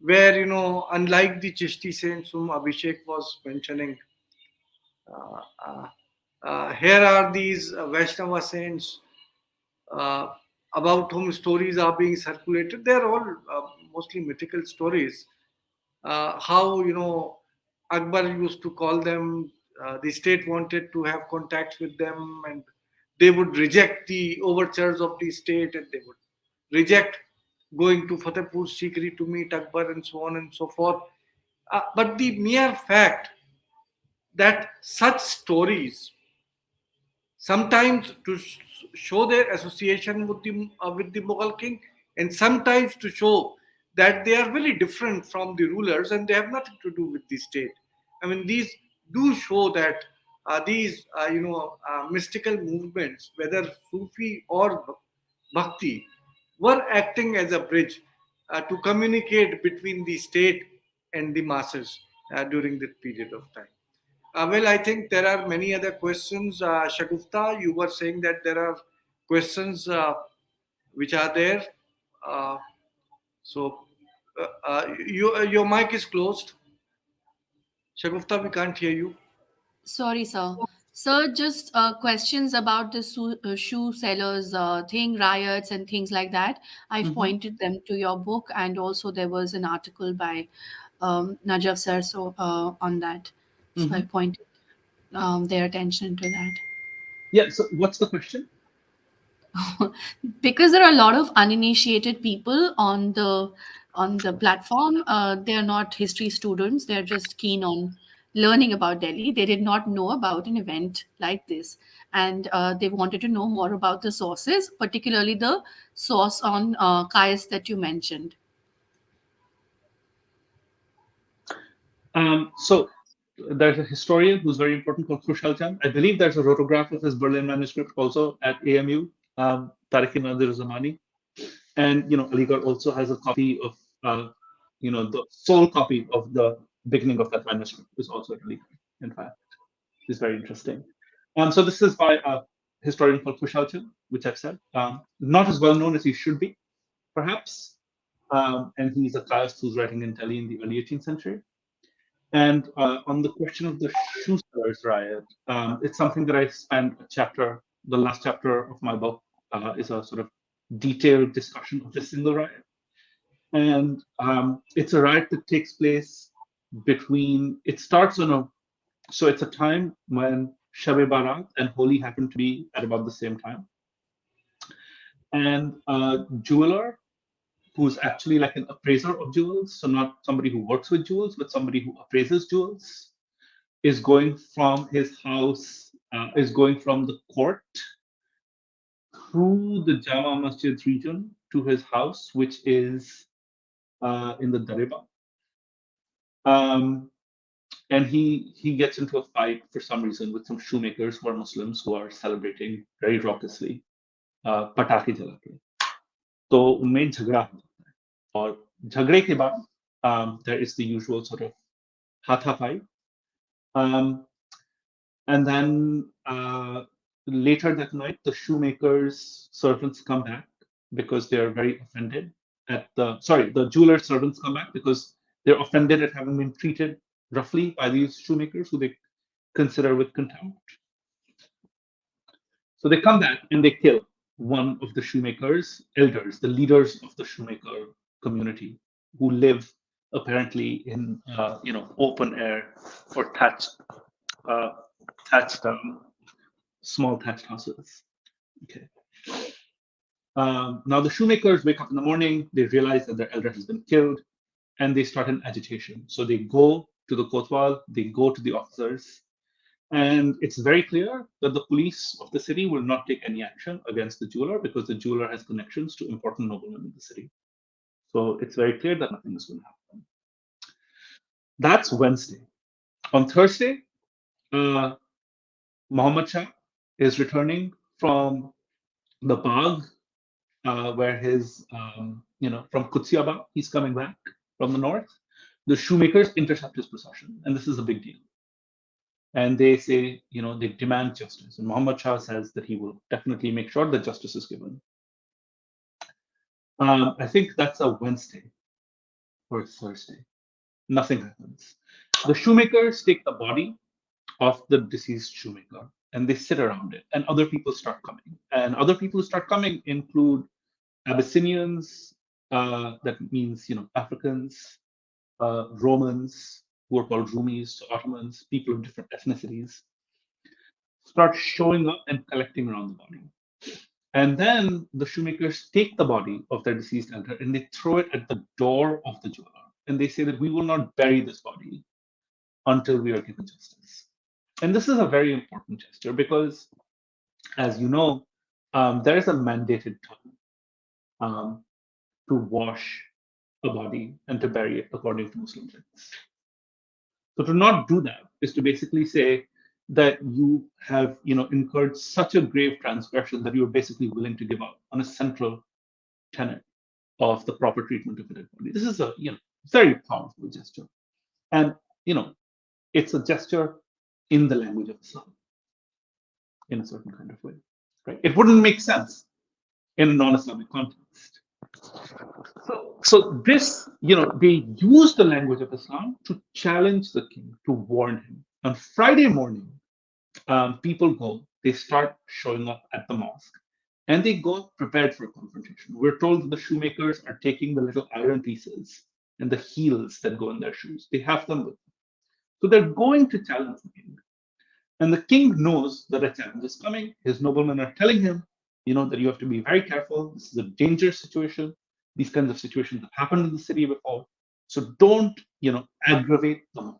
where, unlike the Chishti saints whom Abhishek was mentioning, uh, uh, here are these Vaishnava saints uh, about whom stories are being circulated. They are all mostly mythical stories. How Akbar used to call them. The state wanted to have contact with them, and they would reject the overtures of the state, and they would reject going to Fatehpur Sikri to meet Akbar, and so on and so forth. But the mere fact that such stories sometimes to show their association with the Mughal king, and sometimes to show that they are very different from the rulers and they have nothing to do with the state. I mean, these do show that these mystical movements, whether Sufi or Bhakti, were acting as a bridge to communicate between the state and the masses during that period of time. Well, I think there are many other questions. Shagufta, you were saying that there are questions which are there. Uh, so, your mic is closed. Shagufta, we can't hear you. Sorry, sir. Sir, just questions about the shoe sellers thing, riots and things like that. I've Mm-hmm. pointed them to your book, and also there was an article by Najaf sir on that. So I Mm-hmm. pointed their attention to that. Yeah. So, what's the question? Because there are a lot of uninitiated people on the platform. They are not history students, they're just keen on learning about Delhi. They did not know about an event like this, and they wanted to know more about the sources, particularly the source on Kais that you mentioned. So there's a historian who's very important called Khushal Chand. I believe there's a rotograph of his Berlin manuscript also at AMU, Tariq Nadir Zamani. And Aligarh also has a copy of the sole copy of the beginning of that manuscript is also at Aligarh. In fact, it's very interesting. So this is by a historian called Khushal Chand, which I've said, not as well known as he should be, perhaps. And he's a Taoist who's writing in Delhi in the early 18th century. And on the question of the shoe sellers riot, it's something that I spent a chapter, the last chapter of my book is a sort of detailed discussion of this single riot. And it's a riot that takes place it starts on so it's a time when Shab-e Barat and Holi happen to be at about the same time. And a jeweler who's actually like an appraiser of jewels, so not somebody who works with jewels, but somebody who appraises jewels, is going from his house, is going from the court through the Jama Masjid region to his house, which is in the Dareba. Um, and he gets into a fight for some reason with some shoemakers who are Muslims who are celebrating very raucously, पटाखे जला के. तो उनमें झगड़ा होता है और झगड़े के बाद there is the usual sort of हाथापाई. Um, And then later that night, the shoemakers' servants come back because they are very offended the jeweler's servants come back because they're offended at having been treated roughly by these shoemakers who they consider with contempt. So they come back and they kill one of the shoemakers' elders, the leaders of the shoemaker community who live apparently in open air or uh, thatched small thatched houses. Okay. Now the shoemakers wake up in the morning, they realize that their elder has been killed, and they start an agitation. So they go to the kotwal, they go to the officers, and it's very clear that the police of the city will not take any action against the jeweler because the jeweler has connections to important noblemen in the city. So it's very clear that nothing is going to happen. That's Wednesday. On Thursday, uh, Muhammad Shah is returning from the Bagh, where from Kutsiaba, he's coming back from the north. The shoemakers intercept his procession, and this is a big deal. And they say, they demand justice. And Muhammad Shah says that he will definitely make sure that justice is given. I think that's a Wednesday or Thursday. Nothing happens. The shoemakers take the body of the deceased shoemaker and they sit around it, and other people start coming. And other people who start coming include Abyssinians, that means Africans, Romans, who are called Rumis, so Ottomans, people of different ethnicities, start showing up and collecting around the body. And then the shoemakers take the body of their deceased elder and they throw it at the door of the jeweler. And they say that we will not bury this body until we are given justice. And this is a very important gesture because, as you know, there is a mandated time to wash a body and to bury it according to Muslim rites. So to not do that is to basically say that you have incurred such a grave transgression that you are basically willing to give up on a central tenet of the proper treatment of a dead body. This is a very powerful gesture, and it's a gesture in the language of Islam in a certain kind of way. Right? It wouldn't make sense in a non-Islamic context. So this, they use the language of Islam to challenge the king, to warn him. On Friday morning, people go, they start showing up at the mosque, and they go prepared for a confrontation. We're told that the shoemakers are taking the little iron pieces and the heels that go in their shoes. They have them with them. So they're going to challenge the king. And the king knows that a challenge is coming. His noblemen are telling him, that you have to be very careful. This is a dangerous situation. These kinds of situations have happened in the city before. So don't, aggravate the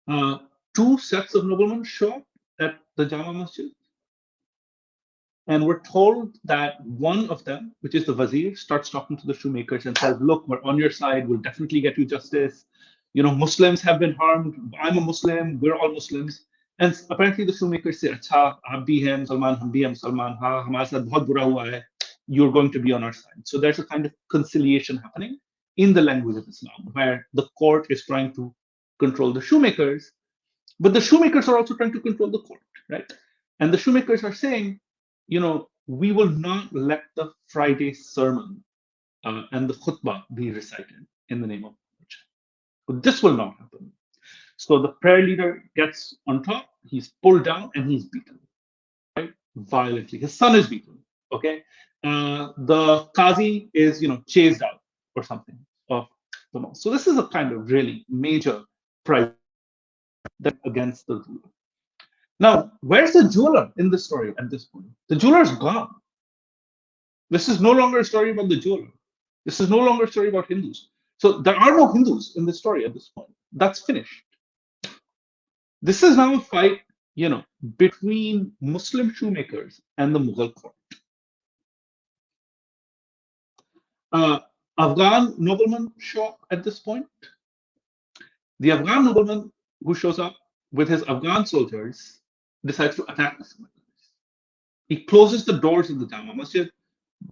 mob. Two sets of noblemen show up at the Jama Masjid. And we're told that one of them, which is the Wazir, starts talking to the shoemakers and says, look, we're on your side. We'll definitely get you justice. Muslims have been harmed. I'm a Muslim. We're all Muslims. And apparently the shoemakers say, Acha, aap bhi hai Musalman, hum bhi hai Musalman. Ha, hamare saath bahut bura hua hai. You're going to be on our side. So there's a kind of conciliation happening in the language of Islam, where the court is trying to control the shoemakers, but the shoemakers are also trying to control the court, right? And the shoemakers are saying, we will not let the Friday sermon and the khutbah be recited in the name of church. But this will not happen. So the prayer leader gets on top, he's pulled down, and he's beaten, right? Violently. His son is beaten, okay? The Qazi is, chased out or something of the mosque. So this is a kind of really major price against the ruler. Now, where's the jeweler in the story at this point? The jeweler's gone. This is no longer a story about the jeweler. This is no longer a story about Hindus. So there are no Hindus in the story at this point. That's finished. This is now a fight, between Muslim shoemakers and the Mughal court. Afghan nobleman show up at this point. The Afghan nobleman who shows up with his Afghan soldiers decides to attack the shoemakers. He closes the doors of the Jama Masjid.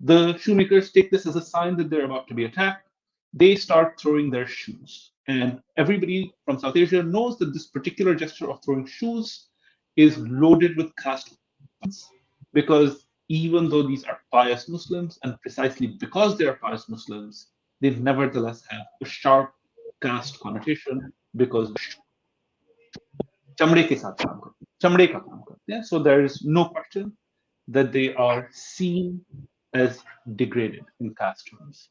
The shoemakers take this as a sign that they're about to be attacked. They start throwing their shoes. And everybody from South Asia knows that this particular gesture of throwing shoes is loaded with caste violence, because even though these are pious Muslims, and precisely because they are pious Muslims, they nevertheless have a sharp caste connotation, because chamde ke saath kaam karte, chamde ka kaam karte hain. So there is no question that they are seen as degraded in caste terms.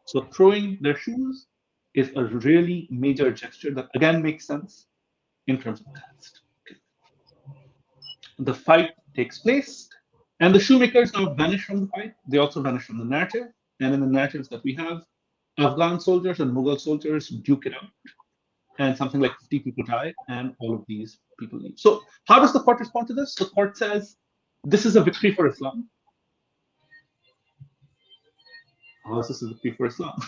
So throwing their shoes is a really major gesture that again makes sense in terms of caste. The fight takes place, and the shoemakers now vanish from the fight. They also vanish from the narrative. And in the narratives that we have, Afghan soldiers and Mughal soldiers duke it out, and something like 50 people die, and all of these people leave. So, how does the court respond to this? The court says, this is a victory for Islam. How is this a victory for Islam?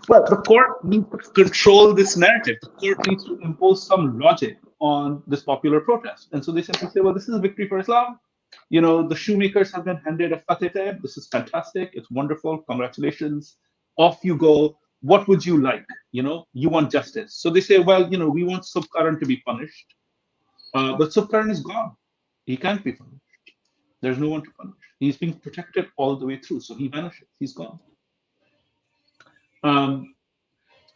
Well, the court needs to control this narrative. The court needs to impose some logic on this popular protest. And so they simply say, well, this is a victory for Islam. You know, the shoemakers have been handed a fateh. This is fantastic. It's wonderful. Congratulations. Off you go. What would you like? You know, you want justice. So they say, well, you know, we want Subkaran to be punished. But Subkaran is gone. He can't be punished. There's no one to punish. He's being protected all the way through. So he vanishes. He's gone. Um,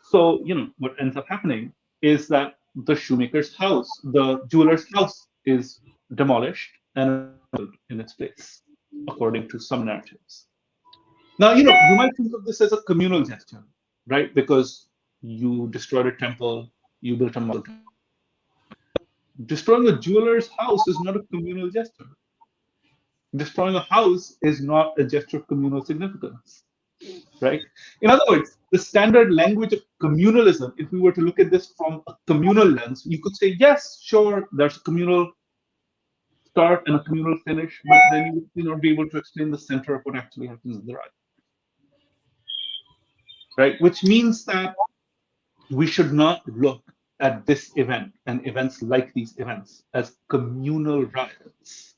so, you know, what ends up happening is that the shoemaker's house, the jeweler's house, is demolished and in its place, according to some narratives. Now, you know, you might think of this as a communal gesture, right? Because you destroyed a temple, you built a Mughal temple. Destroying a jeweler's house is not a communal gesture. Destroying a house is not a gesture of communal significance, right? In other words, the standard language of communalism, if we were to look at this from a communal lens, you could say, yes, sure, there's a communal start and a communal finish, but then you would not be able to explain the center of what actually happens in the right? Which means that we should not look at this event and events like these events as communal riots,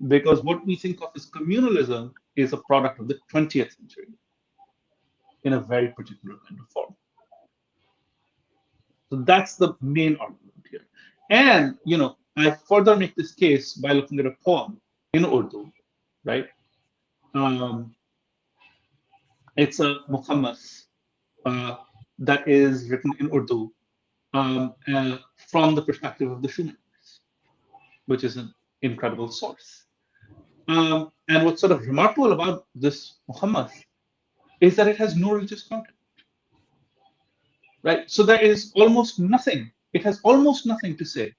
because what we think of as communalism is a product of the 20th century in a very particular kind of form. So that's the main argument here. And, you know, I further make this case by looking at a poem in Urdu, right? It's a Muhammas that is written in Urdu from the perspective of the shoemakers, which is an incredible source. And what's sort of remarkable about this Muhammas is that it has no religious content, right? So there is almost nothing, it has almost nothing to say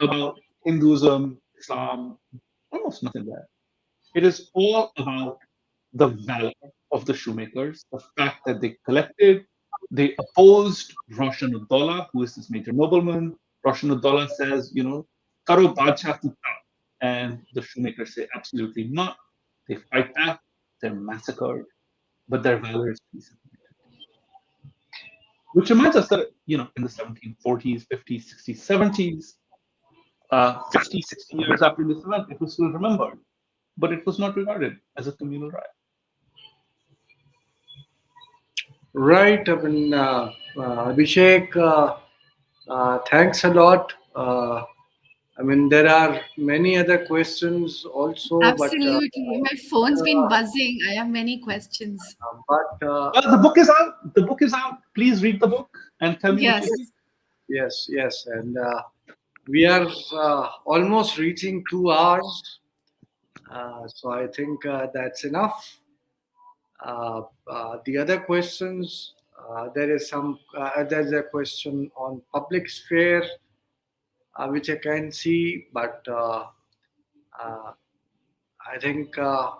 about Hinduism, Islam, almost nothing there. It is all about the valor of the shoemakers, the fact that they collected, they opposed Roshan Uddola, who is this major nobleman. Roshan Uddola says, you know, Karo Badshah Tutta. And the shoemakers say, absolutely not. They fight back, they're massacred, but their valor is peace. Which reminds us that, you know, in the 1740s, 50s, 60s, 70s, 50, 60 years after this event, it was still remembered, but it was not regarded as a communal riot. Right. Abhishek, thanks a lot. I mean, there are many other questions also, Absolutely. My phone's been buzzing. I have many questions. but Well, the book is out. The book is out. Please read the book and tell me what you Yes. think. yes, yes, and we are almost reaching 2 hours, so I think that's enough. The other questions, there's a question on public sphere, which I can see, but uh, I think uh,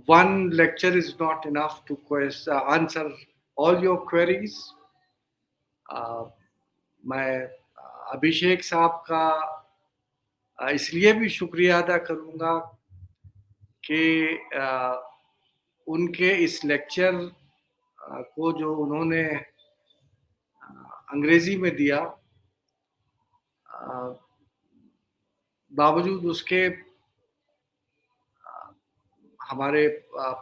one lecture is not enough to answer all your queries. Uh, मैं अभिषेक साहब का इसलिए भी शुक्रिया अदा करूँगा कि उनके इस लेक्चर को जो उन्होंने अंग्रेजी में दिया, बावजूद उसके हमारे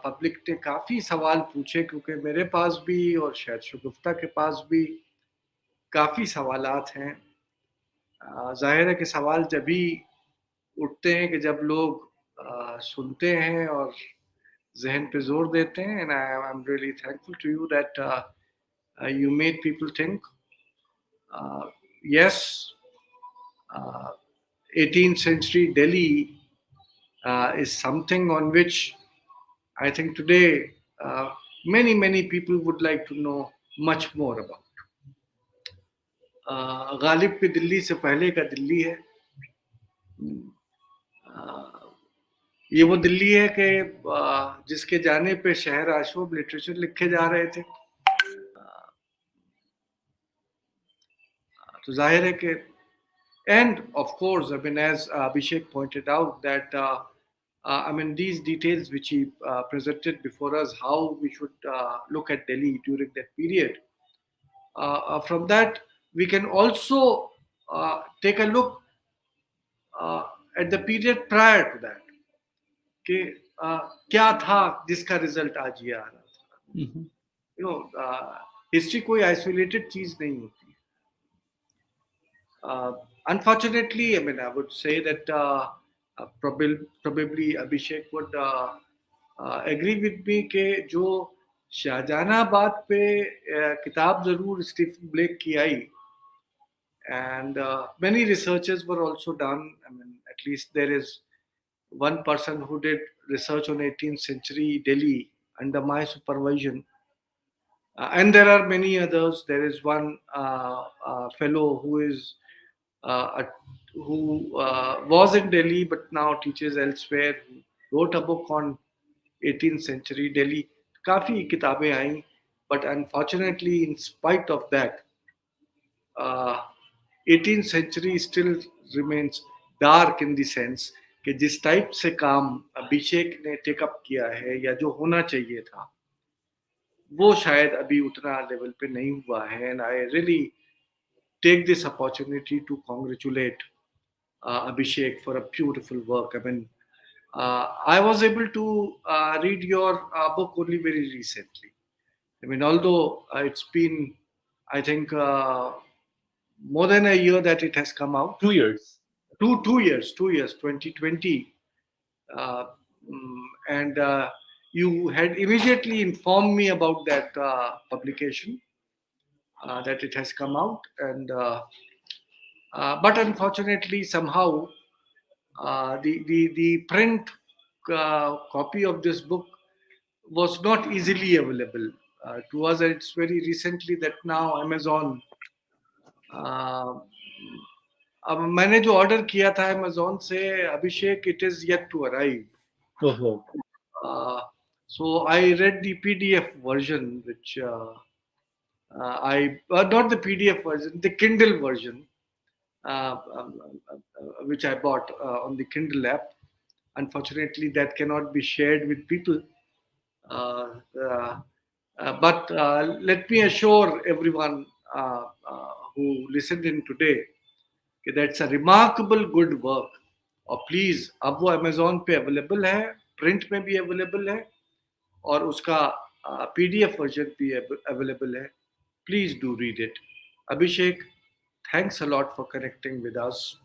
पब्लिक ने काफ़ी सवाल पूछे, क्योंकि मेरे पास भी और शायद शगुफ्ता के पास भी काफ़ी सवालात हैं। ज़ाहिर है कि सवाल जब भी उठते हैं कि जब लोग सुनते हैं और जहन पे जोर देते हैं, and I am really thankful to you that you made people think. Yes, 18th century Delhi is something on which I think today many people would like to know much more about. Ghalib की दिल्ली से पहले का दिल्ली है. ये वो दिल्ली है कि जिसके जाने पे शहर आशूब लिटरेचर लिखे जा रहे थे. तो जाहिर है कि and of course, I mean, as Abhishek pointed out, that I mean, these details which he presented before us, how we should look at Delhi during that period. From that, we can also take a look uh, at the period prior to that. कि क्या था जिसका result आज ये आ रहा था. You know history कोई isolated चीज नहीं होती. Unfortunately, I mean, I would say that probably Abhishek would agree with me कि जो शाहजहानाबाद पे किताब जरूर स्टीफन ब्लेक की आई, and many researches were also done. I mean, at least there is one person who did research on 18th century Delhi under my supervision. And there are many others. There is one fellow who is who was in Delhi but now teaches elsewhere. Who wrote a book on 18th century Delhi. काफी किताबें आई, but unfortunately, in spite of that, uh, 18th century still remains dark in the sense कि जिस type से काम अभिषेक ने take up किया है या जो होना चाहिए था वो शायद अभी उतना लेवल पे नहीं हुआ है. And I really take this opportunity to congratulate Abhishek for a beautiful work. I mean, I was able to read your book only very recently. I mean, although it's been, I think, more than a year that it has come out. 2 years. 2 years, 2020. Uh, and you had immediately informed me about that publication, that it has come out. And but unfortunately, somehow the print copy of this book was not easily available to us. It's very recently that now Amazon. Uh, अब मैंने जो order किया था Amazon से Abhishek, it is yet to arrive. Oh, So I read the PDF version, which I not the PDF version, the Kindle version, which I bought on the Kindle app. Unfortunately, that cannot be shared with people. Uh, uh, but let me assure everyone who listened in today कि that's a remarkable good work. और please अब वो Amazon पे available है, print में भी available है और उसका पीडीएफ वर्जन भी अवेलेबल है. Please do read it. Abhishek, thanks a lot for connecting with us.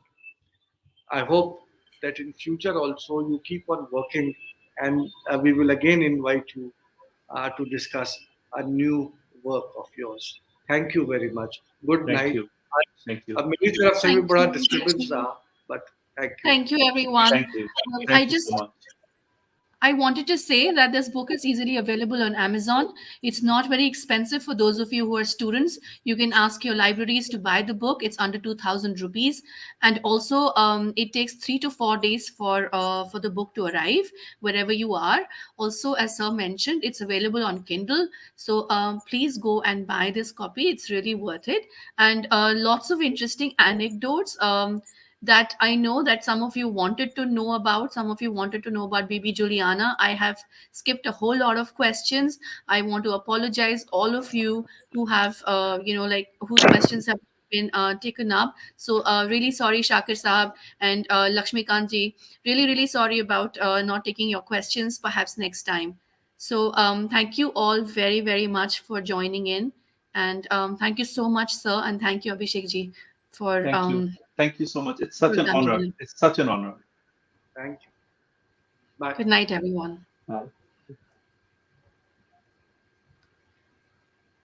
I hope that in future also you keep on working, and we will again invite you to discuss a new work of yours. Thank you very much. Good thank night. you. Thank you. अब मेरी तरफ से भी Thank बड़ा you. Disturbance रहा, but thank you. Thank you, everyone. Thank you. I Thank you so just much. I wanted to say that this book is easily available on Amazon. It's not very expensive for those of you who are students. You can ask your libraries to buy the book. It's under 2,000 rupees, and also it takes 3 to 4 days for the book to arrive wherever you are. Also, as Sir mentioned, it's available on Kindle. So please go and buy this copy. It's really worth it, and lots of interesting anecdotes. That I know that some of you wanted to know about. Some of you wanted to know about Bibi Juliana. I have skipped a whole lot of questions. I want to apologize all of you who have, like whose questions have been taken up. So really sorry, Shakir Saab and Lakshmi Kanji. Really sorry about not taking your questions. Perhaps next time. So thank you all very much for joining in, and thank you so much, sir, and thank you, Abhishek ji, for Thank you. Thank you so much. It's such an coming honor. in. It's such an honor. Thank you. Bye. Good night, everyone. Bye.